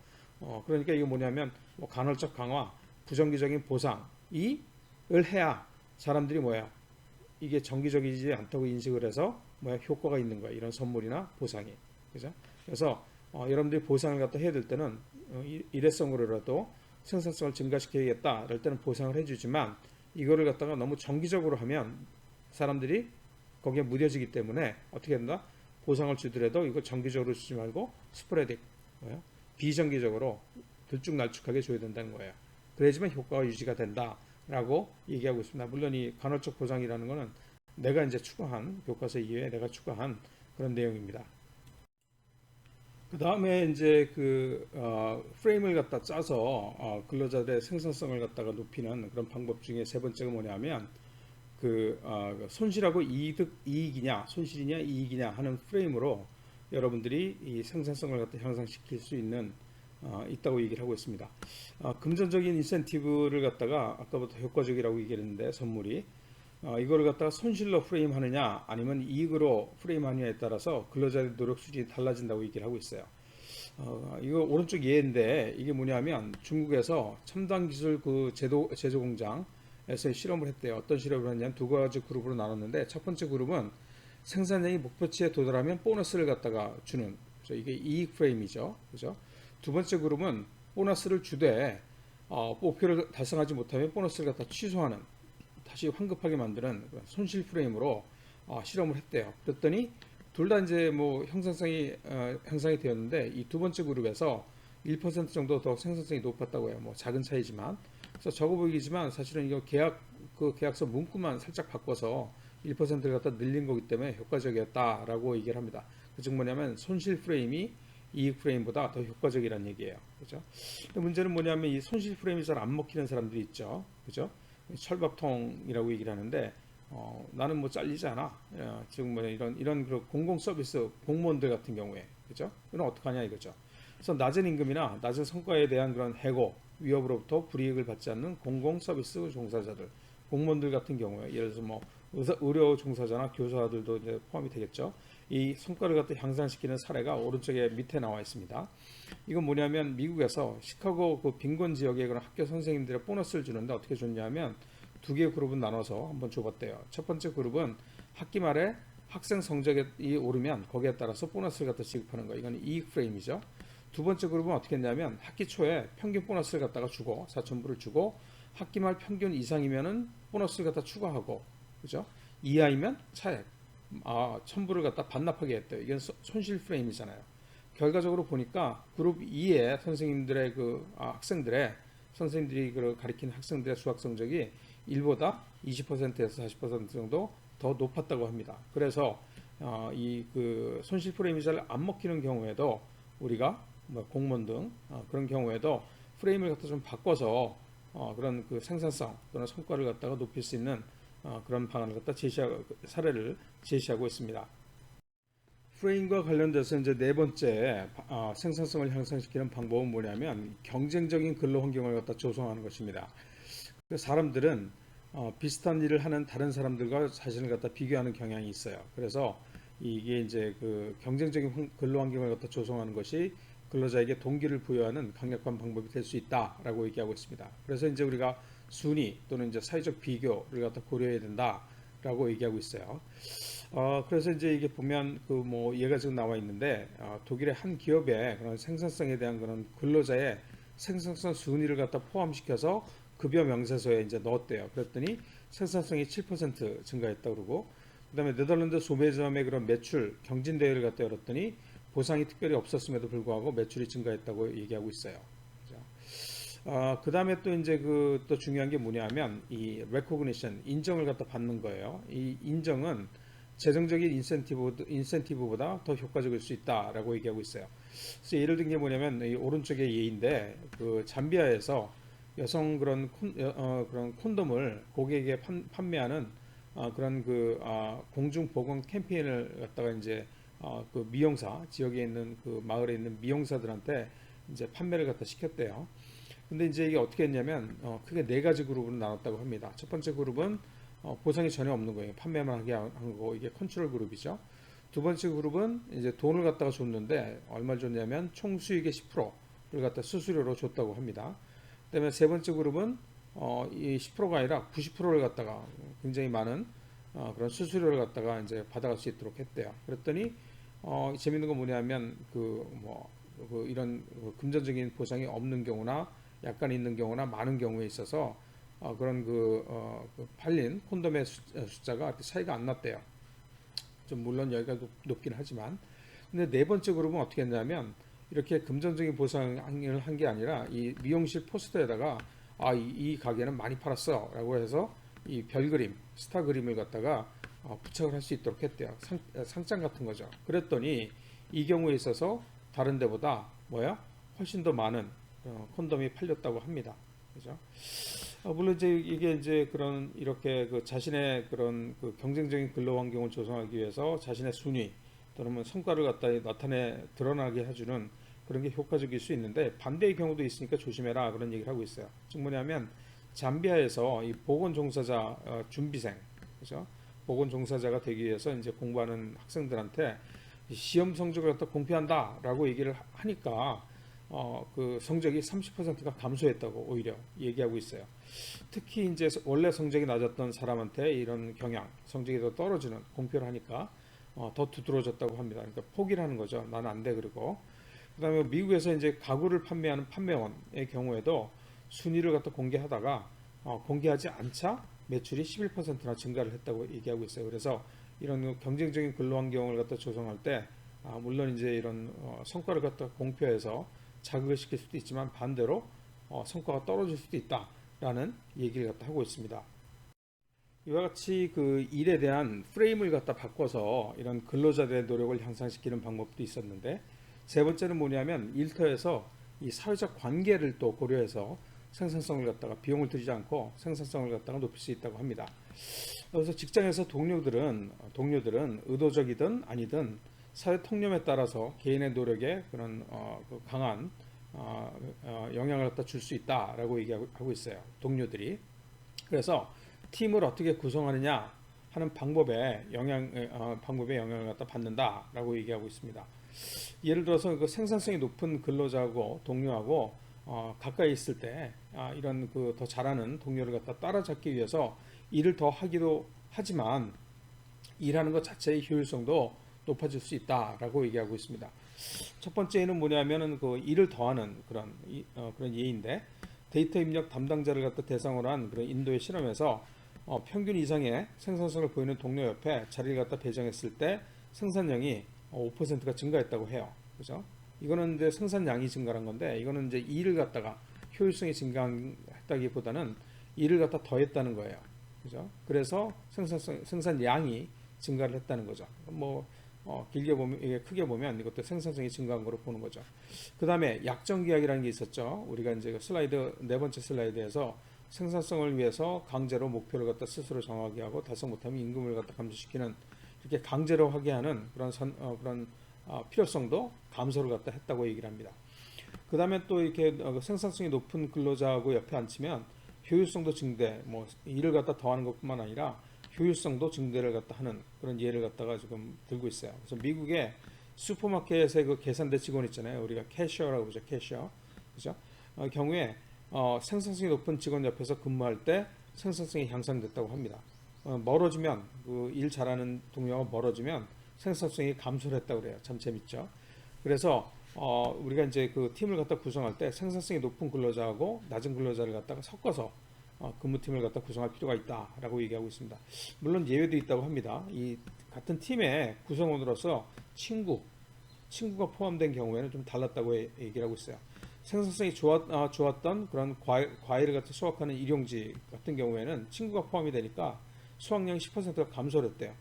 그러니까 이게 뭐냐면 간헐적 강화, 부정기적인 보상을 해야 사람들이 이게 정기적이지 않다고 인식을 해서 효과가 있는 거야. 이런 선물이나 보상이. 그죠? 그래서 여러분들이 보상을 갖다 해야 될 때는 일회성으로라도 생산성을 증가시켜야겠다. 이럴 때는 보상을 해주지만 이거를 갖다가 너무 정기적으로 하면 사람들이 거기에 무뎌지기 때문에 어떻게 된다? 보상을 주더라도 이거 정기적으로 주지 말고 스프레딕, 비정기적으로 들쭉날쭉하게 줘야 된다는 거예요. 그래야지만 효과가 유지가 된다라고 얘기하고 있습니다. 물론 이 간헐적 보상이라는 거는 내가 이제 추가한 교과서 이외에 내가 추가한 그런 내용입니다. 그 다음에 이제 프레임을 갖다 짜서 근로자들의 생산성을 갖다가 높이는 그런 방법 중에 세 번째가 뭐냐면 손실하고 손실이냐 이익이냐 하는 프레임으로 여러분들이 이 생산성을 갖다 향상시킬 수 있다고 얘기를 하고 있습니다. 금전적인 인센티브를 갖다가 아까부터 효과적이라고 얘기했는데 선물이 이거를 갖다가 손실로 프레임하느냐 아니면 이익으로 프레임하느냐에 따라서 근로자의 노력 수준이 달라진다고 얘기를 하고 있어요. 이거 오른쪽 예인데 이게 뭐냐면 중국에서 첨단 기술 그 제조 공장에서 실험을 했대요. 어떤 실험을 했냐면 두 가지 그룹으로 나눴는데 첫 번째 그룹은 생산량이 목표치에 도달하면 보너스를 갖다가 주는, 그죠? 이게 이익 프레임이죠. 그죠? 두 번째 그룹은 보너스를 주되 목표를 달성하지 못하면 보너스를 갖다 취소하는, 다시 환급하게 만드는 손실 프레임으로 실험을 했대요. 그랬더니 둘 다 이제 뭐 형성이 되었는데 이 두 번째 그룹에서 1% 정도 더 생산성이 높았다고 해요. 뭐 작은 차이지만. 그래서 적어 보이지만 사실은 이거 계약서 문구만 살짝 바꿔서 1%를 갖다 늘린 거기 때문에 효과적이었다라고 얘기를 합니다. 그 즉 뭐냐면 손실 프레임이 이익 프레임보다 더 효과적이라는 얘기예요. 그죠? 근데 문제는 뭐냐면 이 손실 프레임이 잘 안 먹히는 사람들이 있죠. 그죠? 철밥통이라고 얘기를 하는데 나는 뭐 잘리지 않아. 지금 뭐 이런 그 공공 서비스 공무원들 같은 경우에, 그죠? 이건 어떡하냐 이거죠. 그래서 낮은 임금이나 낮은 성과에 대한 그런 해고, 위협으로부터 불이익을 받지 않는 공공 서비스 종사자들, 공무원들 같은 경우에 예를 들어서 뭐 의료 종사자나 교사들도 이제 포함이 되겠죠. 이 성과를 갖다 향상시키는 사례가 오른쪽에 밑에 나와 있습니다. 이건 뭐냐면 미국에서 시카고 그 빈곤 지역의 그런 학교 선생님들의 보너스를 주는데 어떻게 줬냐면 두 개의 그룹은 나눠서 한번 줘봤대요. 첫 번째 그룹은 학기 말에 학생 성적이 오르면 거기에 따라서 보너스를 갖다 지급하는 거예요. 이건 이익 프레임이죠. 두 번째 그룹은 어떻게 했냐면 학기 초에 평균 보너스를 갖다가 주고 4,000불을 주고 학기 말 평균 이상이면은 보너스를 갖다 추가하고, 그죠? 이하이면 차액 1,000불을 갖다 반납하게 했대요. 이건 손실 프레임이잖아요. 결과적으로 보니까 그룹 2의 선생님들의 선생님들이 가리킨 학생들의 수학 성적이 1보다 20%에서 40% 정도 더 높았다고 합니다. 그래서 이 그 손실 프레임이 잘 안 먹히는 경우에도 우리가 뭐 공무원 등 그런 경우에도 프레임을 갖다 좀 바꿔서 그런 그 생산성 또는 성과를 갖다가 높일 수 있는 그런 방안을 갖다 사례를 제시하고 있습니다. 프레임과 관련돼서 이제 네 번째 생산성을 향상시키는 방법은 뭐냐면 경쟁적인 근로 환경을 갖다 조성하는 것입니다. 사람들은 비슷한 일을 하는 다른 사람들과 자신을 갖다 비교하는 경향이 있어요. 그래서 이게 이제 그 경쟁적인 근로 환경을 갖다 조성하는 것이 근로자에게 동기를 부여하는 강력한 방법이 될 수 있다라고 얘기하고 있습니다. 그래서 이제 우리가 순위 또는 이제 사회적 비교를 갖다 고려해야 된다라고 얘기하고 있어요. 그래서 이제 이게 보면 그 뭐 얘가 지금 나와 있는데 독일의 한 기업의 그런 생산성에 대한 그런 근로자의 생산성 순위를 갖다 포함시켜서 급여 명세서에 이제 넣었대요. 그랬더니 생산성이 7% 증가했다 그러고, 그다음에 네덜란드 소매점의 그런 매출 경진 대회를 갖다 열었더니 보상이 특별히 없었음에도 불구하고 매출이 증가했다고 얘기하고 있어요. 그다음에 또 이제 그 또 중요한 게 뭐냐면 이 recognition, 인정을 갖다 받는 거예요. 이 인정은 재정적인 인센티브보다 더 효과적일 수 있다라고 얘기하고 있어요. 그래서 예를 든 게 뭐냐면 이 오른쪽에 예인데 그 잠비아에서 여성 그런 콘돔을 고객에게 판매하는 그런 그 공중 보건 캠페인을 갖다가 이제 그 미용사 지역에 있는 그 마을에 있는 미용사들한테 이제 판매를 갖다 시켰대요. 근데 이제 이게 어떻게 했냐면 크게 네 가지 그룹으로 나눴다고 합니다. 첫 번째 그룹은 보상이 전혀 없는 거예요. 판매만 하게 한 거고 이게 컨트롤 그룹이죠. 두 번째 그룹은 이제 돈을 갖다가 줬는데 얼마를 줬냐면 총 수익의 10%를 갖다 수수료로 줬다고 합니다. 그다음에 세 번째 그룹은 이 10%가 아니라 90%를 갖다가 굉장히 많은 그런 수수료를 갖다가 이제 받아갈 수 있도록 했대요. 그랬더니 재밌는 건 뭐냐면 이런 금전적인 보상이 없는 경우나 약간 있는 경우나 많은 경우에 있어서 그런 그 팔린 콘돔의 숫자가 차이가 안 났대요. 좀 물론 여기가 높긴 하지만, 근데 네 번째 그룹은 어떻게 했냐면 이렇게 금전적인 보상을 한 게 아니라 이 미용실 포스터에다가 이 가게는 많이 팔았어라고 해서 이 별그림, 스타 그림을 갖다가 부착을 할 수 있도록 했대요. 상장 같은 거죠. 그랬더니 이 경우에 있어서 다른 데보다 훨씬 더 많은 콘돔이 팔렸다고 합니다. 그죠? 물론 이게 이제 그런 이렇게 그 자신의 그런 그 경쟁적인 근로 환경을 조성하기 위해서 자신의 순위 또는 뭐 성과를 갖다 드러나게 해주는 그런 게 효과적일 수 있는데 반대의 경우도 있으니까 조심해라 그런 얘기를 하고 있어요. 즉 뭐냐면 잠비아에서 이 보건 종사자 준비생, 그죠? 보건 종사자가 되기 위해서 이제 공부하는 학생들한테 시험 성적을 갖다 공표한다라고 얘기를 하니까 그 성적이 30%가 감소했다고 오히려 얘기하고 있어요. 특히 이제 원래 성적이 낮았던 사람한테 이런 경향, 성적이 더 떨어지는 공표를 하니까 더 두드러졌다고 합니다. 그러니까 포기를 하는 거죠. 나는 안 돼. 그리고 그다음에 미국에서 이제 가구를 판매하는 판매원의 경우에도 순위를 갖다 공개하다가 공개하지 않자 매출이 11%나 증가를 했다고 얘기하고 있어요. 그래서 이런 경쟁적인 근로 환경을 갖다 조성할 때 물론 이제 이런 성과를 갖다 공표해서 자극을 시킬 수도 있지만 반대로 성과가 떨어질 수도 있다라는 얘기를 갖다 하고 있습니다. 이와 같이 그 일에 대한 프레임을 갖다 바꿔서 이런 근로자들의 노력을 향상시키는 방법도 있었는데 세 번째는 뭐냐면 일터에서 이 사회적 관계를 또 고려해서 생산성을 갖다가 비용을 들이지 않고 생산성을 갖다가 높일 수 있다고 합니다. 그래서 직장에서 동료들은 의도적이든 아니든 사회 통념에 따라서 개인의 노력에 그런 그 강한 영향을 갖다 줄 수 있다라고 얘기하고 있어요. 동료들이. 그래서 팀을 어떻게 구성하느냐 하는 방법에 영향을 갖다 받는다라고 얘기하고 있습니다. 예를 들어서 그 생산성이 높은 근로자하고 동료하고 가까이 있을 때 이런 그 더 잘하는 동료를 갖다 따라잡기 위해서 일을 더 하기도 하지만 일하는 것 자체의 효율성도 높아질 수 있다라고 얘기하고 있습니다. 첫 번째는 뭐냐면은 그 일을 더하는 그런 예인데 데이터 입력 담당자를 갖다 대상으로 한 그런 인도의 실험에서 평균 이상의 생산성을 보이는 동료 옆에 자리를 갖다 배정했을 때 생산량이 5%가 증가했다고 해요. 그죠? 이거는 이제 생산량이 증가한 건데 이거는 이제 일을 갖다가 효율성이 증가했다기보다는 일을 갖다 더했다는 거예요. 그죠? 그래서 생산량이 증가를 했다는 거죠. 뭐 길게 보면 이게 크게 보면 이것도 생산성이 증가한 거로 보는 거죠. 그다음에 약정 계약이라는 게 있었죠. 우리가 이제 그 슬라이드 네 번째 슬라이드에서 생산성을 위해서 강제로 목표를 갖다 스스로 정하게 하고 달성 못하면 임금을 갖다 감소시키는 이렇게 강제로 하게 하는 그런 필요성도 감소를 갖다 했다고 얘기를 합니다. 그 다음에 또 이렇게 생산성이 높은 근로자하고 옆에 앉히면 효율성도 증대, 뭐 일을 갖다 더하는 것뿐만 아니라 효율성도 증대를 갖다 하는 그런 예를 갖다가 지금 들고 있어요. 그래서 미국의 슈퍼마켓의 그 계산대 직원 있잖아요. 우리가 캐셔라고 그러죠. 캐셔. 그죠? 경우에 생산성이 높은 직원 옆에서 근무할 때 생산성이 향상됐다고 합니다. 멀어지면 그 일 잘하는 동료가 멀어지면 생산성이 감소를 했다고 그래요. 참 재밌죠. 그래서 우리가 이제 그 팀을 갖다 구성할 때 생산성이 높은 근로자하고 낮은 근로자를 갖다가 섞어서 근무팀을 갖다 구성할 필요가 있다라고 얘기하고 있습니다. 물론 예외도 있다고 합니다. 이 같은 팀의 구성원으로서 친구가 포함된 경우에는 좀 달랐다고 얘기를 하고 있어요. 생산성이 좋았던 그런 과일을 갖다 수확하는 일용지 같은 경우에는 친구가 포함이 되니까 수확량이 10%가 감소를 했대요.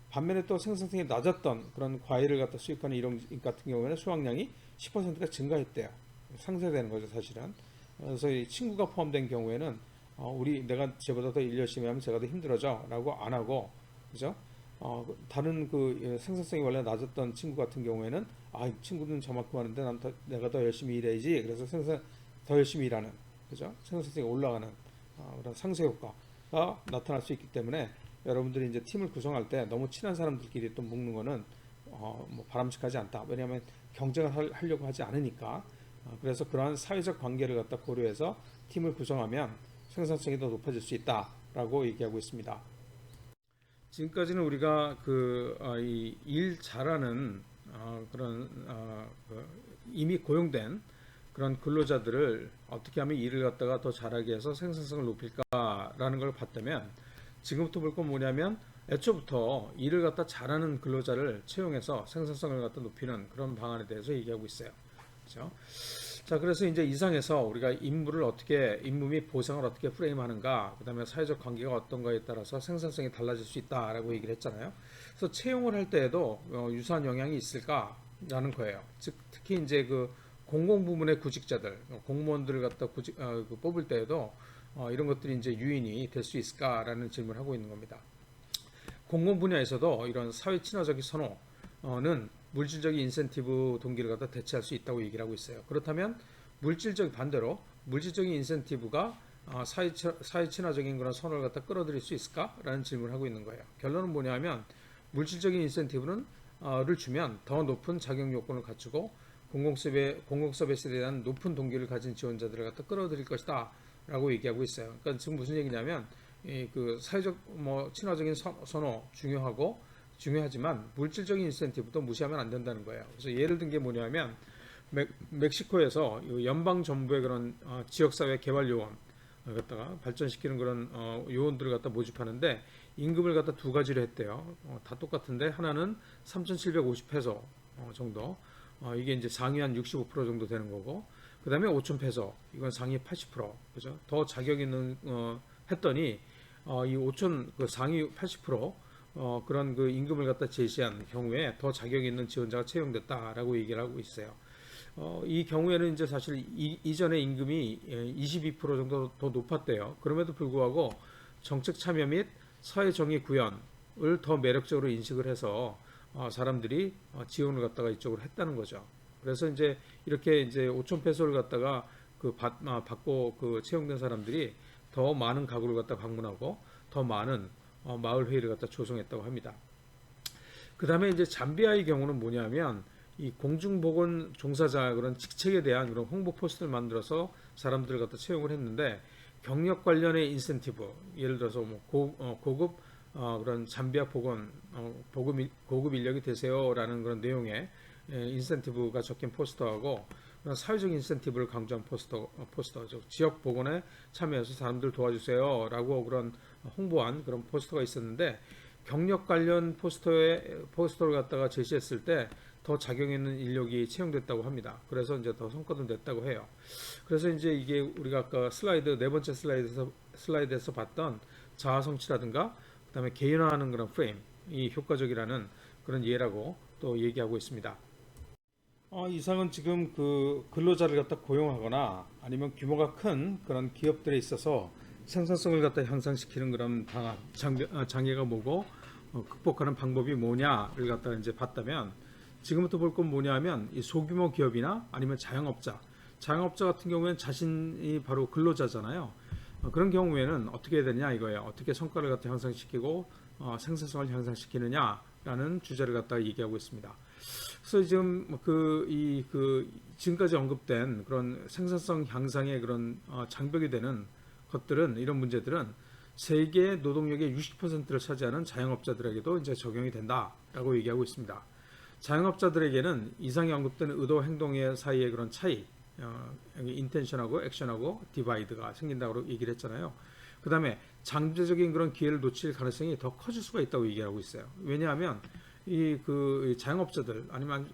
반면에 또 생산성이 낮았던 그런 과일을 갖다 수입하는 일용지 같은 경우에는 수확량이 10%가 증가했대요. 상쇄되는 거죠, 사실은. 그래서 이 친구가 포함된 경우에는 내가 쟤보다 더 일 열심히 하면 제가 더 힘들어져라고 안 하고, 그죠? 다른 그 생산성이 원래 낮았던 친구 같은 경우에는 친구는 저만큼 하는데 내가 더 열심히 일해야지. 그래서 더 열심히 일하는, 그죠? 생산성이 올라가는 그런 상쇄 효과가 나타날 수 있기 때문에 여러분들이 이제 팀을 구성할 때 너무 친한 사람들끼리 또 묶는 거는 뭐 바람직하지 않다. 왜냐하면 경쟁을 하려고 하지 않으니까. 그래서 그러한 사회적 관계를 갖다 고려해서 팀을 구성하면 생산성이 더 높아질 수 있다라고 얘기하고 있습니다. 지금까지는 우리가 이 일 잘하는 그런 이미 고용된 그런 근로자들을 어떻게 하면 일을 갖다가 더 잘하게 해서 생산성을 높일까라는 걸 봤다면 지금부터 볼 건 뭐냐면 애초부터 일을 갖다 잘하는 근로자를 채용해서 생산성을 갖다 높이는 그런 방안에 대해서 얘기하고 있어요. 그렇죠? 자, 그래서 이제 이상에서 우리가 임무 및 보상을 어떻게 프레임하는가, 그 다음에 사회적 관계가 어떤가에 따라서 생산성이 달라질 수 있다라고 얘기를 했잖아요. 그래서 채용을 할 때에도 유사한 영향이 있을까라는 거예요. 즉, 특히 이제 그 공공부문의 구직자들, 공무원들을 갖다 뽑을 때에도 이런 것들이 이제 유인이 될 수 있을까라는 질문을 하고 있는 겁니다. 공공 분야에서도 이런 사회 친화적인 선호는 물질적인 인센티브 동기를 갖다 대체할 수 있다고 얘기를 하고 있어요. 그렇다면 반대로 물질적인 인센티브가 사회 친화적인 그런 선호를 갖다 끌어들일 수 있을까라는 질문을 하고 있는 거예요. 결론은 뭐냐면 물질적인 인센티브는 를 주면 더 높은 자격 요건을 갖추고 공공서비스에 대한 높은 동기를 가진 지원자들을 갖다 끌어들일 것이다 라고 얘기하고 있어요. 그러니까 지금 무슨 얘기냐면 그 사회적 친화적인 선호 중요하지만 물질적인 인센티브도 무시하면 안 된다는 거예요. 그래서 예를 든 게 뭐냐면 멕시코에서 연방 정부의 그런 지역사회 개발 요원 갖다가 발전시키는 그런 요원들을 갖다 모집하는데 임금을 갖다 두 가지로 했대요. 다 똑같은데 하나는 3,750페소 정도. 이게 이제 상위 한 65% 정도 되는 거고, 그 다음에 5,000페소. 이건 상위 80%. 그죠? 더 자격 있는 했더니 이 5,000 그 상위 80% 그런 그 임금을 갖다 제시한 경우에 더 자격 있는 지원자가 채용됐다라고 얘기를 하고 있어요. 이 경우에는 이제 사실 이전의 임금이 22% 정도 더 높았대요. 그럼에도 불구하고 정책 참여 및 사회 정의 구현을 더 매력적으로 인식을 해서 사람들이 지원을 갖다가 이쪽으로 했다는 거죠. 그래서 이제 이렇게 이제 5천 페소를 갖다가 받고 그 채용된 사람들이 더 많은 가구를 갖다 방문하고 더 많은 마을 회의를 갖다 조성했다고 합니다. 그 다음에 이제 잠비아의 경우는 뭐냐면 이 공중보건 종사자 그런 직책에 대한 그런 홍보 포스터를 만들어서 사람들을 갖다 채용을 했는데 경력 관련의 인센티브, 예를 들어서 뭐 고급 그런 잠비아 고급 인력이 되세요라는 그런 내용의 인센티브가 적힌 포스터하고 그런 사회적 인센티브를 강조한 포스터, 지역 보건에 참여해서 사람들 도와주세요라고 그런 홍보한 그런 포스터가 있었는데 경력 관련 포스터를 갖다가 제시했을 때 더 자격 있는 인력이 채용됐다고 합니다. 그래서 이제 더 성과도 냈다고 해요. 그래서 이제 이게 우리가 아까 네 번째 슬라이드에서 봤던 자아 성취라든가 그다음에 개인화하는 그런 프레임이 효과적이라는 그런 예라고 또 얘기하고 있습니다. 이상은 지금 그 근로자를 갖다 고용하거나 아니면 규모가 큰 그런 기업들에 있어서 생산성을 갖다 향상시키는 그런 장애가 뭐고 극복하는 방법이 뭐냐를 갖다가 이제 봤다면 지금부터 볼 건 뭐냐면 이 소규모 기업이나 아니면 자영업자 같은 경우에는 자신이 바로 근로자잖아요. 그런 경우에는 어떻게 해야 되냐 이거예요. 어떻게 성과를 갖다 향상시키고 생산성을 향상시키느냐라는 주제를 갖다가 얘기하고 있습니다. 그래서 지금 지금까지 언급된 그런 생산성 향상의 그런 장벽이 되는 것들은 이런 문제들은 세계 노동력의 60%를 차지하는 자영업자들에게도 이제 적용이 된다라고 얘기하고 있습니다. 자영업자들에게는 이상에 언급된 의도와 행동의 사이의 그런 차이, 인텐션하고 액션하고 디바이드가 생긴다고 얘기를 했잖아요. 그 다음에 잠재적인 그런 기회를 놓칠 가능성이 더 커질 수가 있다고 얘기하고 있어요. 왜냐하면 이 자영업자들 아니면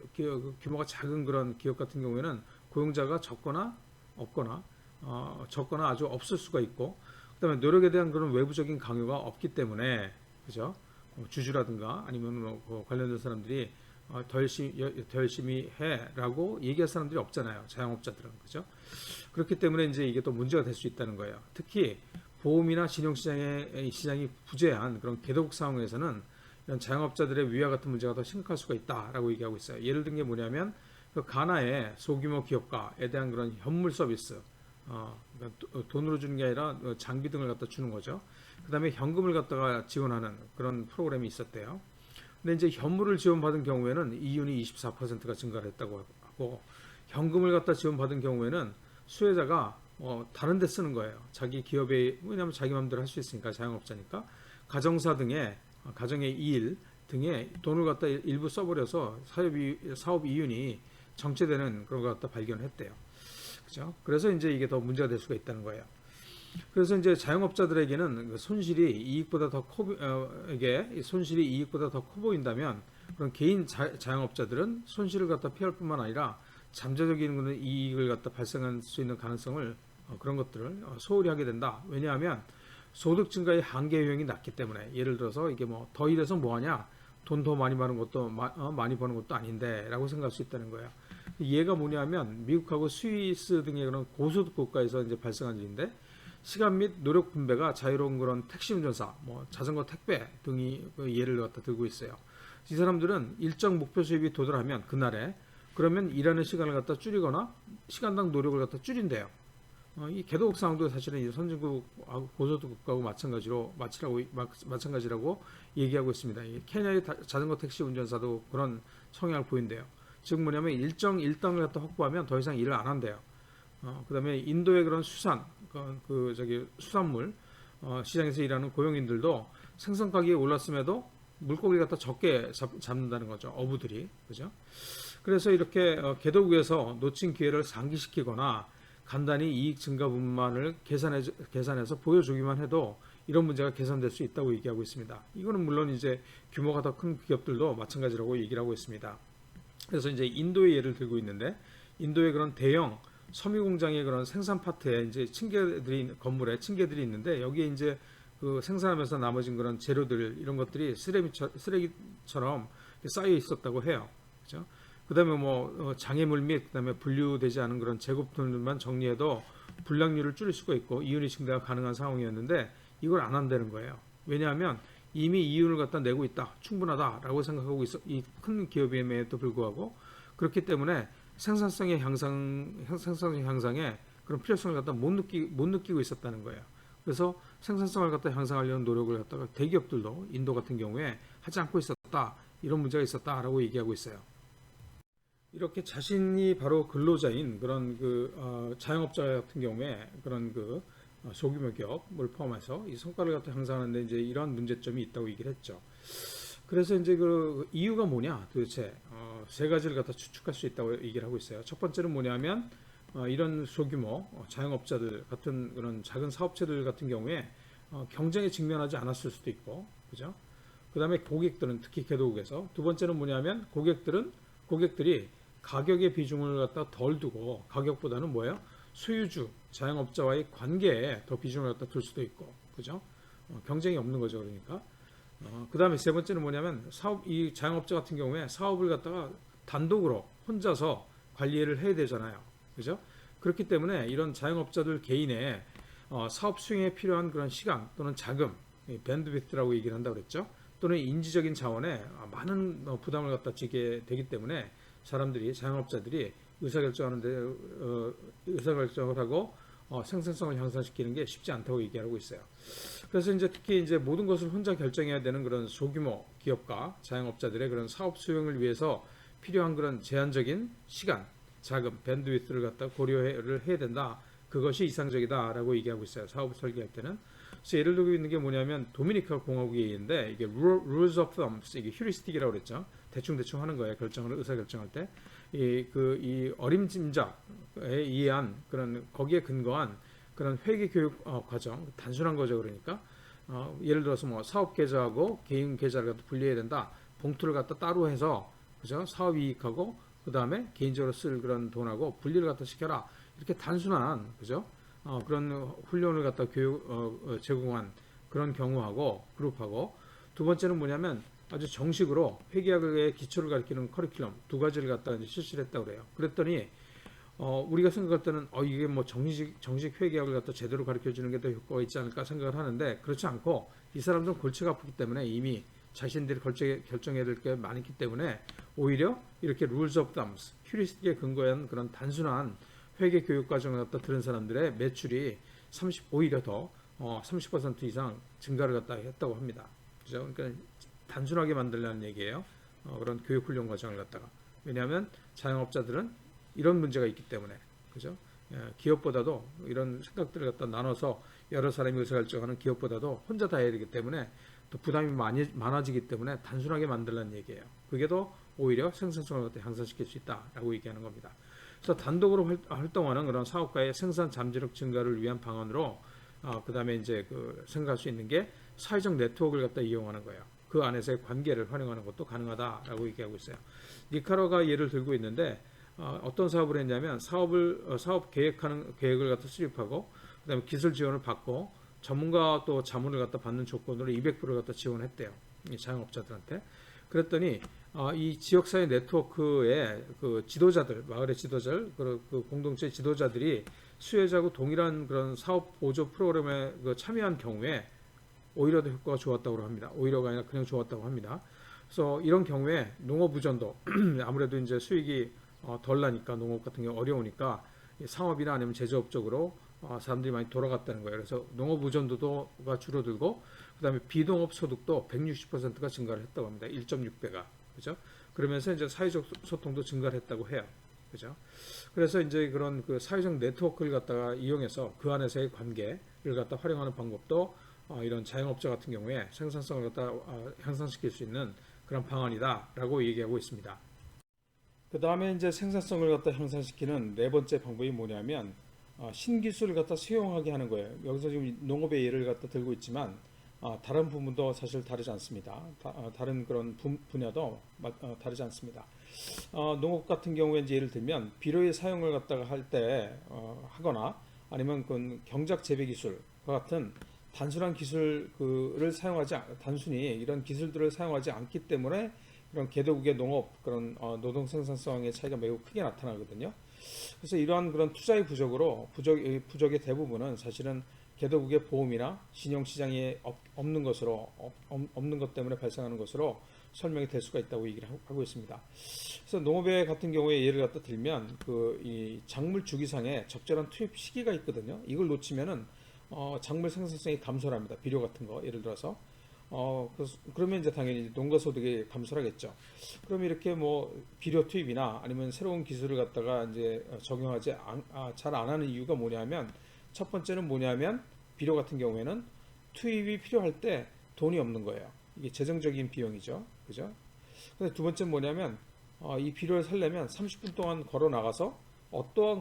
규모가 작은 그런 기업 같은 경우에는 고용자가 적거나 없거나 적거나 아주 없을 수가 있고, 그다음에 노력에 대한 그런 외부적인 강요가 없기 때문에 그죠? 주주라든가 아니면 관련된 사람들이 더 열심히 해라고 얘기할 사람들이 없잖아요. 자영업자들은 그죠? 그렇기 때문에 이제 이게 또 문제가 될 수 있다는 거예요. 특히 보험이나 신용시장이 부재한 그런 개도국 상황에서는 이런 자영업자들의 위와 같은 문제가 더 심각할 수가 있다라고 얘기하고 있어요. 예를 든 게 뭐냐면 그 가나의 소규모 기업가에 대한 그런 현물 서비스, 그러니까 돈으로 주는 게 아니라 장비 등을 갖다 주는 거죠. 그 다음에 현금을 갖다가 지원하는 그런 프로그램이 있었대요. 근데 이제 현물을 지원받은 경우에는 이윤이 24%가 증가를 했다고 하고, 현금을 갖다 지원받은 경우에는 수혜자가 다른 데 쓰는 거예요. 자기 기업에, 왜냐하면 자기 마음대로 할 수 있으니까, 자영업자니까. 가정사 등의 가정의 일 등에 돈을 갖다 일부 써버려서 사업 이윤이 정체되는 그런 걸 갖다 발견했대요. 그죠? 그래서 이제 이게 더 문제가 될 수가 있다는 거예요. 그래서 이제 자영업자들에게는 손실이 이익보다 더 커 보인다면 그런 개인 자영업자들은 손실을 갖다 피할 뿐만 아니라 잠재적인 그런 이익을 갖다 발생할 수 있는 가능성을 그런 것들을 소홀히 하게 된다. 왜냐하면 소득 증가의 한계 효용이 낮기 때문에. 예를 들어서 이게 뭐 더 일해서 뭐하냐, 돈 더 많이 버는 것도 많이 버는 것도 아닌데라고 생각할 수 있다는 거예요. 얘가 뭐냐면 미국하고 스위스 등의 그런 고소득 국가에서 이제 발생한 일인데, 시간 및 노력 분배가 자유로운 그런 택시 운전사, 뭐 자전거 택배 등이 예를 갖다 들고 있어요. 이 사람들은 일정 목표 수입이 도달하면 그날에 그러면 일하는 시간을 갖다 줄이거나 시간당 노력을 갖다 줄인대요. 이 개도국 상황도 사실은 이 선진국 고소득 국가하고 마찬가지라고 얘기하고 있습니다. 이 케냐의 자전거 택시 운전사도 그런 성향을 보인대요. 즉 뭐냐면 일정 일당을 갖다 확보하면 더 이상 일을 안 한대요. 그다음에 인도의 그런 수산물 시장에서 일하는 고용인들도 생선 가격이 올랐음에도 물고기를 갖다 적게 잡는다는 거죠. 어부들이. 그죠? 그래서 이렇게 개도국에서 놓친 기회를 상기시키거나 간단히 이익 증가 분만을 계산해서 보여주기만 해도 이런 문제가 개선될 수 있다고 얘기하고 있습니다. 이거는 물론 이제 규모가 더 큰 기업들도 마찬가지라고 얘기를 하고 있습니다. 그래서 이제 인도의 예를 들고 있는데 인도의 그런 대형 섬유 공장의 그런 생산 파트에 이제 건물에 층계들이 있는데 여기에 이제 그 생산하면서 남아진 그런 재료들 이런 것들이 쓰레기처럼 쌓여 있었다고 해요. 그죠? 그다음에 뭐 장애물 및 그다음에 분류되지 않은 그런 제곱들만 정리해도 불량률을 줄일 수가 있고 이윤이 증대가 가능한 상황이었는데 이걸 안 한다는 거예요. 왜냐하면 이미 이윤을 갖다 내고 있다, 충분하다라고 생각하고 있어 이 큰 기업임에도 불구하고 그렇기 때문에 생산성의 향상에 그런 필요성을 갖다 못 느끼고 있었다는 거예요. 그래서 생산성을 갖다 향상하려는 노력을 갖다가 대기업들도 인도 같은 경우에 하지 않고 있었다, 이런 문제가 있었다라고 얘기하고 있어요. 이렇게 자신이 바로 근로자인 그런 자영업자 같은 경우에 그런 소규모 기업을 포함해서 이 성과를 갖다 향상하는데 이제 이러한 문제점이 있다고 얘기를 했죠. 그래서 이제 그 이유가 뭐냐 도대체 세 가지를 갖다 추측할 수 있다고 얘기를 하고 있어요. 첫 번째는 뭐냐면 이런 소규모 자영업자들 같은 그런 작은 사업체들 같은 경우에 경쟁에 직면하지 않았을 수도 있고, 그죠? 그다음에 고객들은 특히 개도국에서 두 번째는 뭐냐면 고객들이 가격의 비중을 갖다 덜 두고 가격보다는 뭐예요? 소유주 자영업자와의 관계에 더 비중을 갖다 둘 수도 있고, 그죠? 경쟁이 없는 거죠, 그러니까. 그 다음에 세 번째는 뭐냐면 이 자영업자 같은 경우에 사업을 갖다가 단독으로 혼자서 관리를 해야 되잖아요. 그죠? 그렇기 때문에 이런 자영업자들 개인의 사업 수행에 필요한 그런 시간 또는 자금, 밴드위드라고 얘기를 한다고 그랬죠. 또는 인지적인 자원에 많은 부담을 갖다 지게 되기 때문에 자영업자들이 의사결정을 하고 생산성을 향상시키는 게 쉽지 않다고 얘기하고 있어요. 그래서 이제 특히 이제 모든 것을 혼자 결정해야 되는 그런 소규모 기업과 자영업자들의 그런 사업 수행을 위해서 필요한 그런 제한적인 시간, 자금, 밴드위스를 갖다 고려를 해야 된다. 그것이 이상적이다라고 얘기하고 있어요. 사업을 설계할 때는. 그래서 예를 들고 있는 게 뭐냐면 도미니카 공화국의 예인데 이게 rules of thumbs, 이게 휴리스틱이라고 그랬죠. 대충 하는 거예요. 의사결정할 때. 이 어림짐작에 의한 그런 거기에 근거한 그런 회계 교육 과정, 단순한 거죠. 그러니까 예를 들어서 뭐 사업 계좌하고 개인 계좌를 갖다 분리해야 된다. 봉투를 갖다 따로 해서, 그죠? 사업 이익하고 그 다음에 개인적으로 쓸 그런 돈하고 분리를 갖다 시켜라. 이렇게 단순한, 그죠? 그런 훈련을 갖다 제공한 그런 경우하고 그룹하고, 두 번째는 뭐냐면 아주 정식으로 회계학의 기초를 가르치는 커리큘럼 두 가지를 갖다 이제 실시를 했다고 그래요. 그랬더니 우리가 생각할 때는 이게 뭐 정식 회계학을 갖다 제대로 가르쳐 주는 게 더 효과가 있지 않을까 생각을 하는데, 그렇지 않고 이 사람들은 골치가 아프기 때문에 이미 자신들이 결정해야 될 게 많기 때문에 오히려 이렇게 rules of thumbs, 휴리스틱에 근거한 그런 단순한 회계 교육 과정을 갖다 들은 사람들의 매출이 오히려 더 30% 이상 증가를 갖다 했다고 합니다. 그죠? 그러니까 단순하게 만들려는 얘기예요. 그런 교육 훈련 과정을 갖다가. 왜냐하면 자영업자들은 이런 문제가 있기 때문에, 그죠? 기업보다도 이런 생각들을 갖다 나눠서 여러 사람이 의사결정하는 기업보다도 혼자 다 해야 되기 때문에 또 부담이 많아지기 때문에 단순하게 만들라는 얘기예요. 그게 더 오히려 생산성을 갖다 향상시킬 수 있다라고 얘기하는 겁니다. 그래서 단독으로 활동하는 그런 사업가의 생산 잠재력 증가를 위한 방안으로 그 다음에 이제 생각할 수 있는 게 사회적 네트워크를 갖다 이용하는 거예요. 그 안에서의 관계를 활용하는 것도 가능하다라고 얘기하고 있어요. 니카라가 예를 들고 있는데 어떤 사업을 했냐면 사업 계획을 갖다 수립하고 그다음에 기술 지원을 받고 전문가 또 자문을 갖다 받는 조건으로 200%를 갖다 지원했대요. 이 자영업자들한테. 그랬더니 이 지역사회 네트워크의 그 지도자들, 마을의 지도자들, 그 공동체 지도자들이 수혜자하고 동일한 그런 사업 보조 프로그램에 참여한 경우에 오히려 더 효과가 좋았다고 합니다. 오히려가 아니라 그냥 좋았다고 합니다. 그래서 이런 경우에 농업 의존도 아무래도 이제 수익이 덜 나니까 농업 같은 경우 어려우니까 상업이나 아니면 제조업 쪽으로 사람들이 많이 돌아갔다는 거예요. 그래서 농업 의존도가 줄어들고 그다음에 비농업 소득도 160%가 증가를 했다고 합니다. 1.6배가. 그죠? 그러면서 이제 사회적 소통도 증가를 했다고 해요. 그죠? 그래서 이제 그런 그 사회적 네트워크를 갖다가 이용해서 그 안에서의 관계를 갖다 활용하는 방법도 이런 자영업자 같은 경우에 생산성을 갖다 향상시킬 수 있는 그런 방안이다라고 얘기하고 있습니다. 그 다음에 이제 생산성을 갖다 향상시키는 네 번째 방법이 뭐냐면 신기술을 갖다 수용하게 하는 거예요. 여기서 지금 농업의 예를 갖다 들고 있지만 다른 부분도 사실 다르지 않습니다. 다른 그런 분야도 다르지 않습니다. 농업 같은 경우에 이제 예를 들면 비료의 사용을 갖다가 할 때 하거나 아니면 그 경작 재배 기술과 같은 단순한 기술을 사용하지 단순히 이런 기술들을 사용하지 않기 때문에 이런 개도국의 농업 그런 노동 생산성의 차이가 매우 크게 나타나거든요. 그래서 이러한 그런 투자의 부족의 대부분은 사실은 개도국의 보험이나 신용시장에 없는 것 때문에 발생하는 것으로 설명이 될 수가 있다고 얘기를 하고 있습니다. 그래서 농업의 같은 경우에 예를 갖다 들면 이 작물 주기상에 적절한 투입 시기가 있거든요. 이걸 놓치면은 작물 생산성이 감소를 합니다. 비료 같은 거 예를 들어서 그러면 이제 당연히 농가 소득이 감소하겠죠. 그럼 이렇게 뭐 비료 투입이나 아니면 새로운 기술을 갖다가 이제 적용하지 잘 안 하는 이유가 뭐냐면 첫 번째는 뭐냐면 비료 같은 경우에는 투입이 필요할 때 돈이 없는 거예요. 이게 재정적인 비용이죠. 그죠? 근데 두 번째는 뭐냐면 이 비료를 사려면 30분 동안 걸어 나가서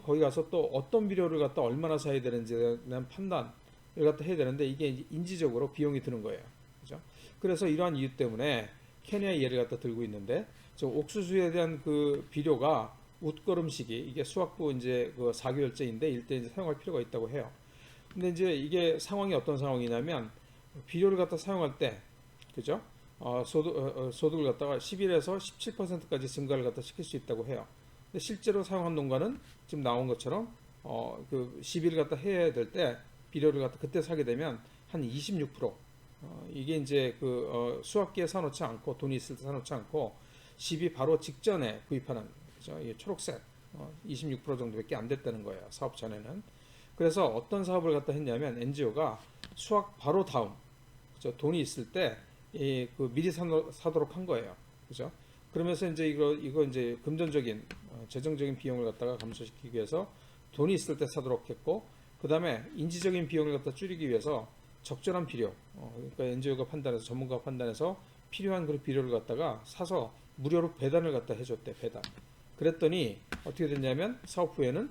거기 가서 또 어떤 비료를 갖다 얼마나 사야 되는지에 대한 판단을 갖다 해야 되는데 이게 인지적으로 비용이 드는 거예요. 그죠? 그래서 이러한 이유 때문에 케냐의 예를 갖다 들고 있는데 저 옥수수에 대한 그 비료가 웃거름 시기 이게 수확부 이제 그 4개월째인데 이때 이제 사용할 필요가 있다고 해요. 근데 이제 이게 상황이 어떤 상황이냐면 비료를 갖다 사용할 때 그죠? 소득을 갖다가 11에서 17%까지 증가를 갖다 시킬 수 있다고 해요. 근데 실제로 사용한 농가는 지금 나온 것처럼 그 시비를 갖다 해야 될 때 비료를 갖다 그때 사게 되면 한 26% 이게 이제 수확기에 사놓지 않고 돈이 있을 때 사놓지 않고 시비 바로 직전에 구입하는 그죠? 이게 초록색 26% 정도밖에 안 됐다는 거예요. 사업 전에는. 그래서 어떤 사업을 갖다 했냐면 NGO가 수확 바로 다음 그죠? 돈이 있을 때 미리 사도록 한 거예요. 그죠? 그러면서 이제 이거 이제 금전적인 재정적인 비용을 갖다가 감소시키기 위해서 돈이 있을 때 사도록 했고 그 다음에 인지적인 비용을 갖다 줄이기 위해서 적절한 비료 그러니까 NGO가 판단해서 전문가가 판단해서 필요한 그런 비료를 갖다가 사서 무료로 배단을 갖다 해줬대. 배단. 그랬더니 어떻게 됐냐면 사업 후에는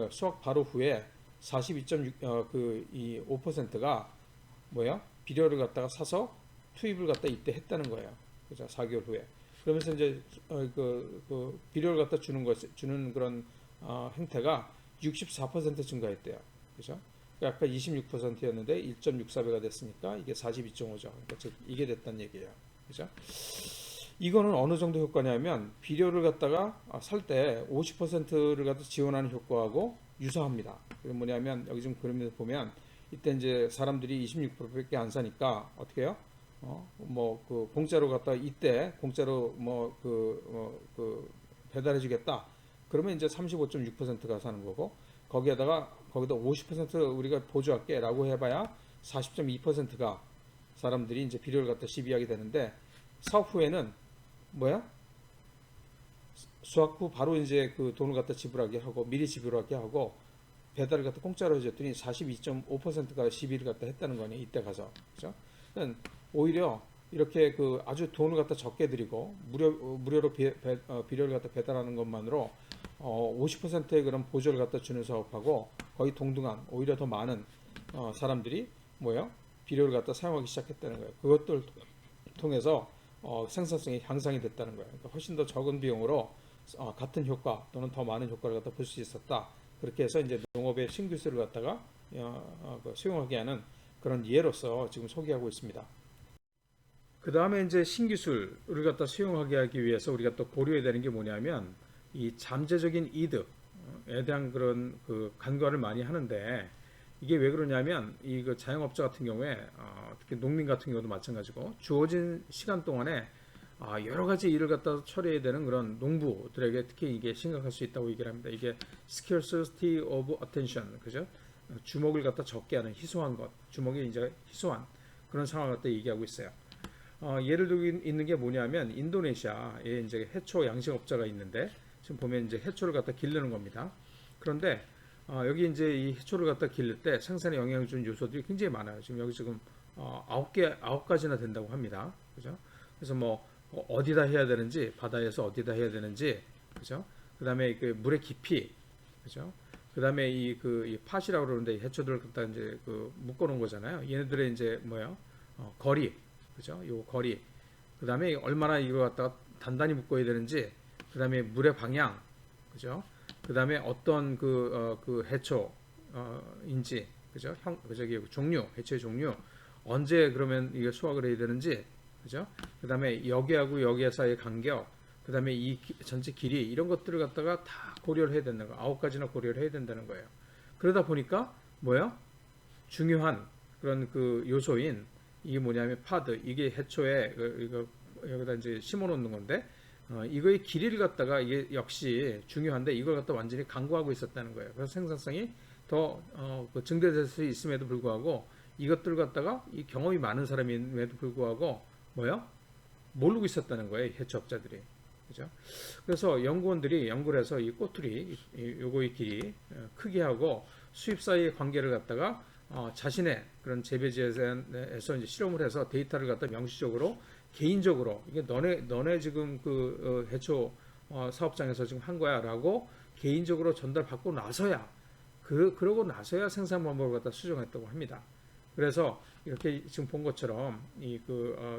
수확 바로 후에 42.5%가 비료를 갖다가 사서 투입을 갖다 이때 했다는 거예요. 그죠? 4개월 후에. 그러면서 이제 비료를 갖다 주는 그런 행태가 64% 증가했대요. 그죠? 아까 26%였는데 1.64배가 됐으니까 이게 42.5죠. 그러니까 즉 이게 됐다는 얘기예요. 그죠? 이거는 어느 정도 효과냐면 비료를 갖다가 살 때 50%를 갖다 지원하는 효과하고 유사합니다. 그게 뭐냐면 여기 지금 그림에서 보면 이때 이제 사람들이 26%밖에 안 사니까 어떻게 해요? 공짜로 갖다 이때 공짜로 배달해 주겠다. 그러면 이제 35.6%가 사는 거고 거기다 50% 우리가 보조할게 라고 해봐야 40.2%가 사람들이 이제 비료를 갖다 시비하게 되는데 사업 후에는 수확 후 바로 이제 그 돈을 갖다 지불하게 하고 미리 지불하게 하고 배달을 갖다 공짜로 해줬더니 42.5%가 시비를 갖다 했다는 거니 이때 가서 그죠? 오히려 이렇게 아주 돈을 갖다 적게 드리고 무료로 비료를 갖다 배달하는 것만으로 50%의 그런 보조를 갖다 주는 사업하고 거의 동등한 오히려 더 많은 사람들이 비료를 갖다 사용하기 시작했다는 거예요. 그것들 통해서 생산성이 향상이 됐다는 거예요. 그러니까 훨씬 더 적은 비용으로 같은 효과 또는 더 많은 효과를 갖다 볼 수 있었다. 그렇게 해서 이제 농업의 신기술을 갖다가 수용하게 하는 그런 예로서 지금 소개하고 있습니다. 그 다음에 이제 신기술을 갖다 수용하게 하기 위해서 우리가 또 고려해야 되는 게 뭐냐면 이 잠재적인 이득에 대한 그런 간과를 많이 하는데 이게 왜 그러냐면 이 자영업자 같은 경우에 특히 농민 같은 경우도 마찬가지고 주어진 시간 동안에 여러 가지 일을 갖다 처리해야 되는 그런 농부들에게 특히 이게 심각할 수 있다고 얘기를 합니다. 이게 scarcity of attention, 그죠? 주목을 갖다 적게 하는 희소한 것, 주목이 이제 희소한 그런 상황을 갖다 얘기하고 있어요. 예를 들고 있는 게 뭐냐면 인도네시아에 이제 해초 양식업자가 있는데 지금 보면 이제 해초를 갖다 기르는 겁니다. 그런데 여기 이제 이 해초를 갖다 기를 때 생산에 영향을 주는 요소들이 굉장히 많아요. 지금 여기 지금 9가지나 된다고 합니다. 그죠? 그래서 뭐 어디다 해야 되는지, 바다에서 어디다 해야 되는지, 그죠? 그 다음에 그 물의 깊이, 그죠? 그 다음에 이 팟이라고 그러는데 해초들을 갖다 이제 묶어 놓은 거잖아요. 얘네들의 이제 뭐야? 거리, 그죠? 요 거리. 그 다음에 얼마나 이거 갖다가 단단히 묶어야 되는지, 그 다음에 물의 방향, 그죠? 그 다음에 어떤 그 해초인지, 그죠? 저기 종류, 해초의 종류, 언제 그러면 이게 수확을 해야 되는지, 그죠? 그 다음에 여기하고 여기 사이의 간격, 그 다음에 이 전체 길이, 이런 것들을 갖다가 다 고려를 해야 된다는 거예요. 9가지나 고려를 해야 된다는 거예요. 그러다 보니까, 뭐야? 중요한 그런 그 요소인, 이게 뭐냐면 파드, 이게 해초에, 이거, 여기다 이제 심어 놓는 건데, 이거의 길이를 갖다가 이게 역시 중요한데 이걸 갖다 완전히 강구하고 있었다는 거예요. 그래서 생산성이 더 증대될 수 있음에도 불구하고 이것들을 갖다가 이 경험이 많은 사람임에도 불구하고 뭐요? 모르고 있었다는 거예요. 해초업자들이. 그죠? 그래서 연구원들이 연구를 해서 이 꼬투리, 요거의 길이, 크기하고 수입 사이의 관계를 갖다가 자신의 그런 재배지에서 이제 실험을 해서 데이터를 갖다 명시적으로 개인적으로 이게 너네 지금 해초 사업장에서 지금 한 거야라고 개인적으로 전달받고 나서야 그러고 나서야 생산 방법을 갖다 수정했다고 합니다. 그래서 이렇게 지금 본 것처럼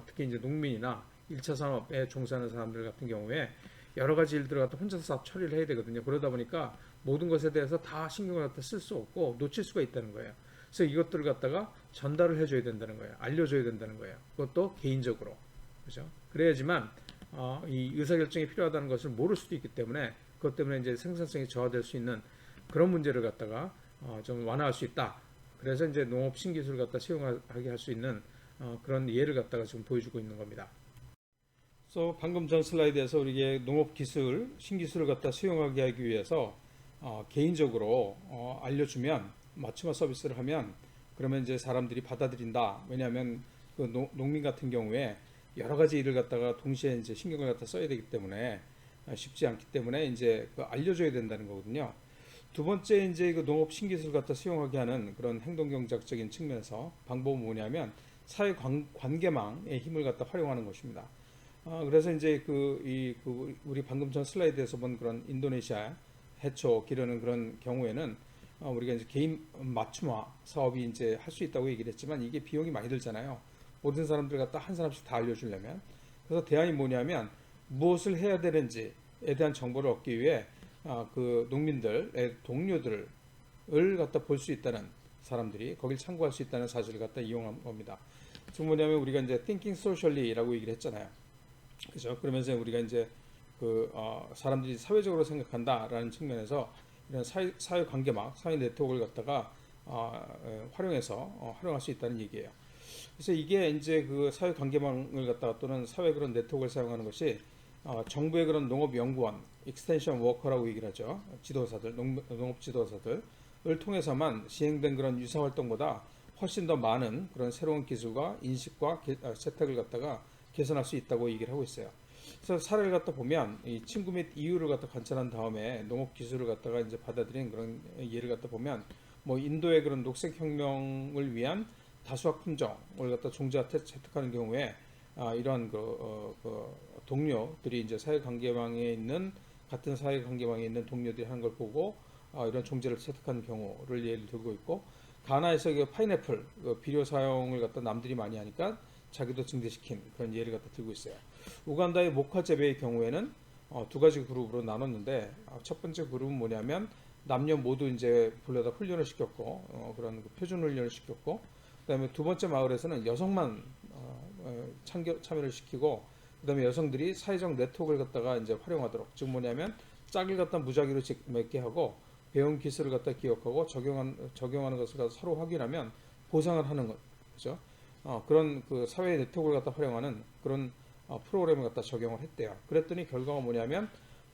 특히 이제 농민이나 1차 산업에 종사하는 사람들 같은 경우에 여러 가지 일들을 갖다 혼자서 다 처리를 해야 되거든요. 그러다 보니까 모든 것에 대해서 다 신경을 갖다 쓸 수 없고 놓칠 수가 있다는 거예요. 그래서 이것들을 갖다가 전달을 해줘야 된다는 거예요. 알려줘야 된다는 거예요. 그것도 개인적으로. 그죠? 그래야지만 이 의사결정이 필요하다는 것을 모를 수도 있기 때문에 그것 때문에 이제 생산성이 저하될 수 있는 그런 문제를 갖다가 좀 완화할 수 있다. 그래서 이제 농업 신기술을 갖다 사용하게 할 수 있는 그런 예를 갖다가 지금 보여주고 있는 겁니다. 그래서 방금 전 슬라이드에서 우리에게 농업 기술, 신기술을 갖다 수용하게 하기 위해서 개인적으로 알려주면 맞춤화 서비스를 하면 그러면 이제 사람들이 받아들인다. 왜냐하면 그 농민 같은 경우에 여러 가지 일을 갖다가 동시에 이제 신경을 갖다 써야 되기 때문에 쉽지 않기 때문에 이제 알려줘야 된다는 거거든요. 두 번째 이제 그 농업 신기술을 갖다 수용하게 하는 그런 행동 경제학적인 측면에서 방법은 뭐냐면 사회 관계망의 힘을 갖다 활용하는 것입니다. 그래서 이제 우리 방금 전 슬라이드에서 본 그런 인도네시아 해초 기르는 그런 경우에는 우리가 이제 개인 맞춤화 사업이 이제 할 수 있다고 얘기를 했지만 이게 비용이 많이 들잖아요. 모든 사람들 갖다 한 사람씩 다 알려주려면. 그래서 대안이 뭐냐면 무엇을 해야 되는지에 대한 정보를 얻기 위해 그 농민들의 동료들을 갖다 볼 수 있다는 사람들이 거길 참고할 수 있다는 사실을 갖다 이용한 겁니다. 지금 뭐냐면 우리가 이제 thinking socially라고 얘기를 했잖아요. 그죠? 그러면서 우리가 이제 사람들이 사회적으로 생각한다라는 측면에서 이런 사회 관계망, 사회 네트워크를 갖다가 활용할 수 있다는 얘기예요. 그래서 이게 이제 그 사회 관계망을 갖다가 또는 사회 그런 네트워크를 사용하는 것이 정부의 그런 농업연구원, 익스텐션 워커라고 얘기를 하죠. 지도사들, 농업 지도사들을 통해서만 시행된 그런 유사 활동보다 훨씬 더 많은 그런 새로운 기술과 인식과 채택을 갖다가 개선할 수 있다고 얘기를 하고 있어요. 그래서 사례를 갖다 보면 이 친구 및 이유를 갖다 관찰한 다음에 농업 기술을 갖다가 이제 받아들인 그런 예를 갖다 보면 뭐 인도의 그런 녹색 혁명을 위한 다수학 품종을 갖다 종자 채택하는 경우에 이러한 동료들이 이제 같은 사회관계망에 있는 동료들이 하는 걸 보고 이런 종자를 채택하는 경우를 예를 들고 있고 가나에서 파인애플 비료 사용을 갖다 남들이 많이 하니까 자기도 증대시킨 그런 예를 갖다 들고 있어요. 우간다의 목화 재배의 경우에는 두 가지 그룹으로 나눴는데 첫 번째 그룹은 뭐냐면 남녀 모두 이제 불러다 훈련을 시켰고 그런 표준 훈련을 시켰고 그다음에 두 번째 마을에서는 여성만 참여를 시키고 그다음에 여성들이 사회적 네트워크를 갖다가 이제 활용하도록 즉 뭐냐면 짝을 갖다 무작위로 맺게 하고 배운 기술을 갖다 기억하고 적용하는 것을 서로 확인하면 보상을 하는 것 그죠? 그런 그 사회 네트워크를 갖다 활용하는 그런 프로그램을 갖다 적용을 했대요. 그랬더니 결과가 뭐냐면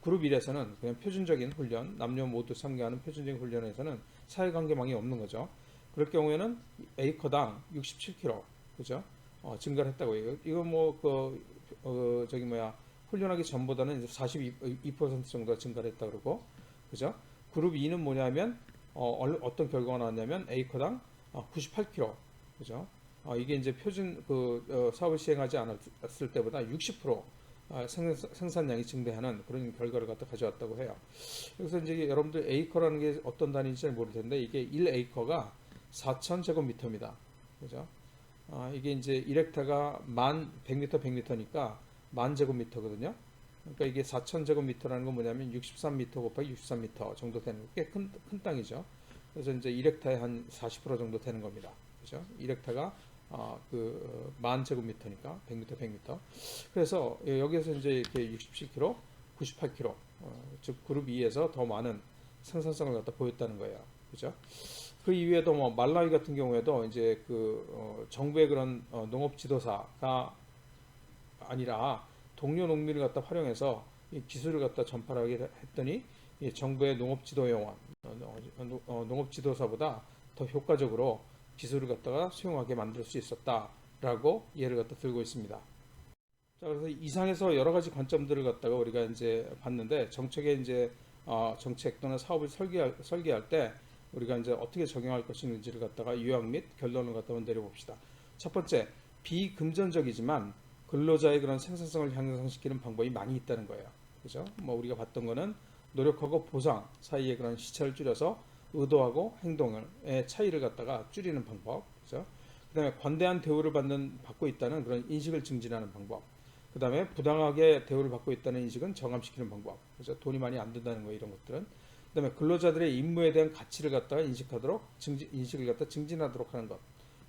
그룹 1에서는 그냥 표준적인 훈련, 남녀 모두 참가하는 표준적인 훈련에서는 사회관계망이 없는 거죠. 그럴 경우에는 A커당 67kg, 그죠? 증가를 했다고 해요. 이거 저기 훈련하기 전보다는 이제 42% 정도가 증가를 했다 그러고, 그죠? 그룹 2는 뭐냐면, 어떤 결과가 나왔냐면, A커당 98kg, 그죠? 이게 이제 표준 사업을 시행하지 않았을 때보다 60% 생산량이 증대하는 그런 결과를 갖다 가져왔다고 해요. 그래서 이제 여러분들 에이커라는 게 어떤 단위인지 잘 모를 텐데 이게 1에이커가 4,000제곱미터입니다. 그죠? 이게 이제 1헥타가 1,100m 100m니까 10,000제곱미터거든요. 그러니까 이게 4,000제곱미터라는 건 뭐냐면 63m 곱하기 63m 정도 되는 꽤 큰 땅이죠. 그래서 이제 1헥타의 한 40% 정도 되는 겁니다. 그죠? 1헥타가 10,000제곱미터니까 100m 100m. 그래서 여기에서 이제 이렇게 67kg, 98kg, 즉 그룹 2에서 더 많은 생산성을 갖다 보였다는 거예요. 그죠? 그 이외에도 뭐 말라위 같은 경우에도 이제 정부의 그런 농업 지도사가 아니라 동료 농민을 갖다 활용해서 이 기술을 갖다 전파하게 했더니 이 정부의 농업 지도 요원, 농업 지도사보다 더 효과적으로 기술을 갖다가 수용하게 만들 수 있었다라고 예를 갖다 들고 있습니다. 자, 그래서 이상에서 여러 가지 관점들을 갖다가 우리가 이제 봤는데 정책의 이제 정책 또는 사업을 설계할 때 우리가 이제 어떻게 적용할 것인지를 갖다가 요약 및 결론을 갖다가 내려봅시다. 첫 번째, 비금전적이지만 근로자의 그런 생산성을 향상시키는 방법이 많이 있다는 거예요. 그죠? 뭐 우리가 봤던 거는 노력하고 보상 사이의 그런 시차를 줄여서 의도하고 행동의 차이를 갖다가 줄이는 방법. 그죠? 그다음에 관대한 대우를 받고 있다는 그런 인식을 증진하는 방법. 그다음에 부당하게 대우를 받고 있다는 인식은 정함시키는 방법. 그죠? 돈이 많이 안 든다는 거 이런 것들은. 그다음에 근로자들의 임무에 대한 가치를 갖다가 인식을 갖다 증진하도록 하는 것.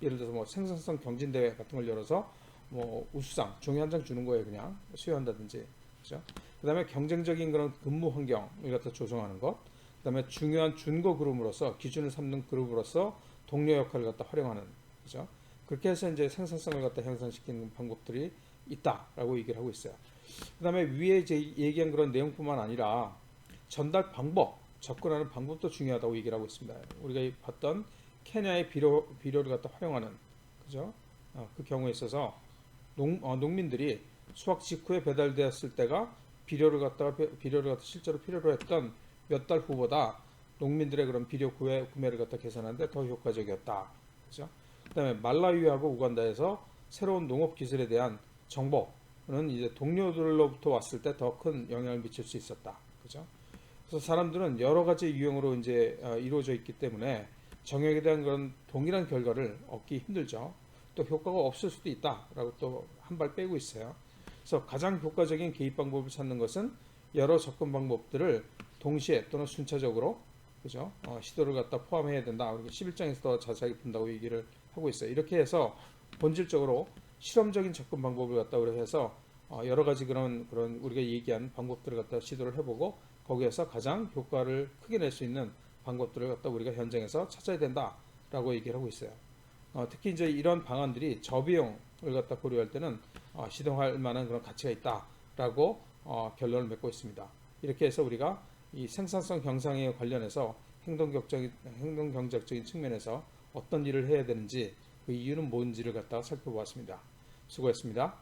예를 들어서 뭐 생산성 경진 대회 같은 걸 열어서 뭐 우수상 종이 한 장 주는 거예요. 그냥 수여한다든지. 그죠? 그다음에 경쟁적인 그런 근무 환경을 갖다 조성하는 것. 그다음에 중요한 준거 그룹으로서 기준을 삼는 그룹으로서 동료 역할을 갖다 활용하는. 그죠? 그렇게 해서 이제 생산성을 갖다 향상시키는 방법들이 있다라고 얘기를 하고 있어요. 그다음에 위에 이제 얘기한 그런 내용뿐만 아니라 전달 방법, 접근하는 방법도 중요하다고 얘기를 하고 있습니다. 우리가 봤던 케냐의 비료를 갖다 활용하는, 그죠? 그 경우에 있어서 농민들이 수확 직후에 배달되었을 때가 비료를 갖다 실제로 필요로 했던 몇 달 후보다 농민들의 그런 비료 구매를 갖다 계산하는데 더 효과적이었다. 그죠? 그다음에 말라위하고 우간다에서 새로운 농업 기술에 대한 정보는 이제 동료들로부터 왔을 때 더 큰 영향을 미칠 수 있었다. 그죠? 그래서 사람들은 여러 가지 유형으로 이제 이루어져 있기 때문에 정역에 대한 그런 동일한 결과를 얻기 힘들죠. 또 효과가 없을 수도 있다라고 또 한 발 빼고 있어요. 그래서 가장 효과적인 개입 방법을 찾는 것은 여러 접근 방법들을 동시에 또는 순차적으로, 그죠? 시도를 갖다 포함해야 된다. 우리가 11장에서 더 자세하게 본다고 얘기를 하고 있어요. 이렇게 해서 본질적으로 실험적인 접근 방법을 갖다 우리가 해서 여러 가지 그런 우리가 얘기한 방법들을 갖다 시도를 해보고 거기에서 가장 효과를 크게 낼 수 있는 방법들을 갖다 우리가 현장에서 찾아야 된다라고 얘기를 하고 있어요. 특히 이제 이런 방안들이 저비용을 갖다 고려할 때는 시도할 만한 그런 가치가 있다라고 결론을 맺고 있습니다. 이렇게 해서 우리가 이 생산성 향상에 관련해서 행동경제학적인 측면에서 어떤 일을 해야 되는지 그 이유는 뭔지를 갖다가 살펴보았습니다. 수고했습니다.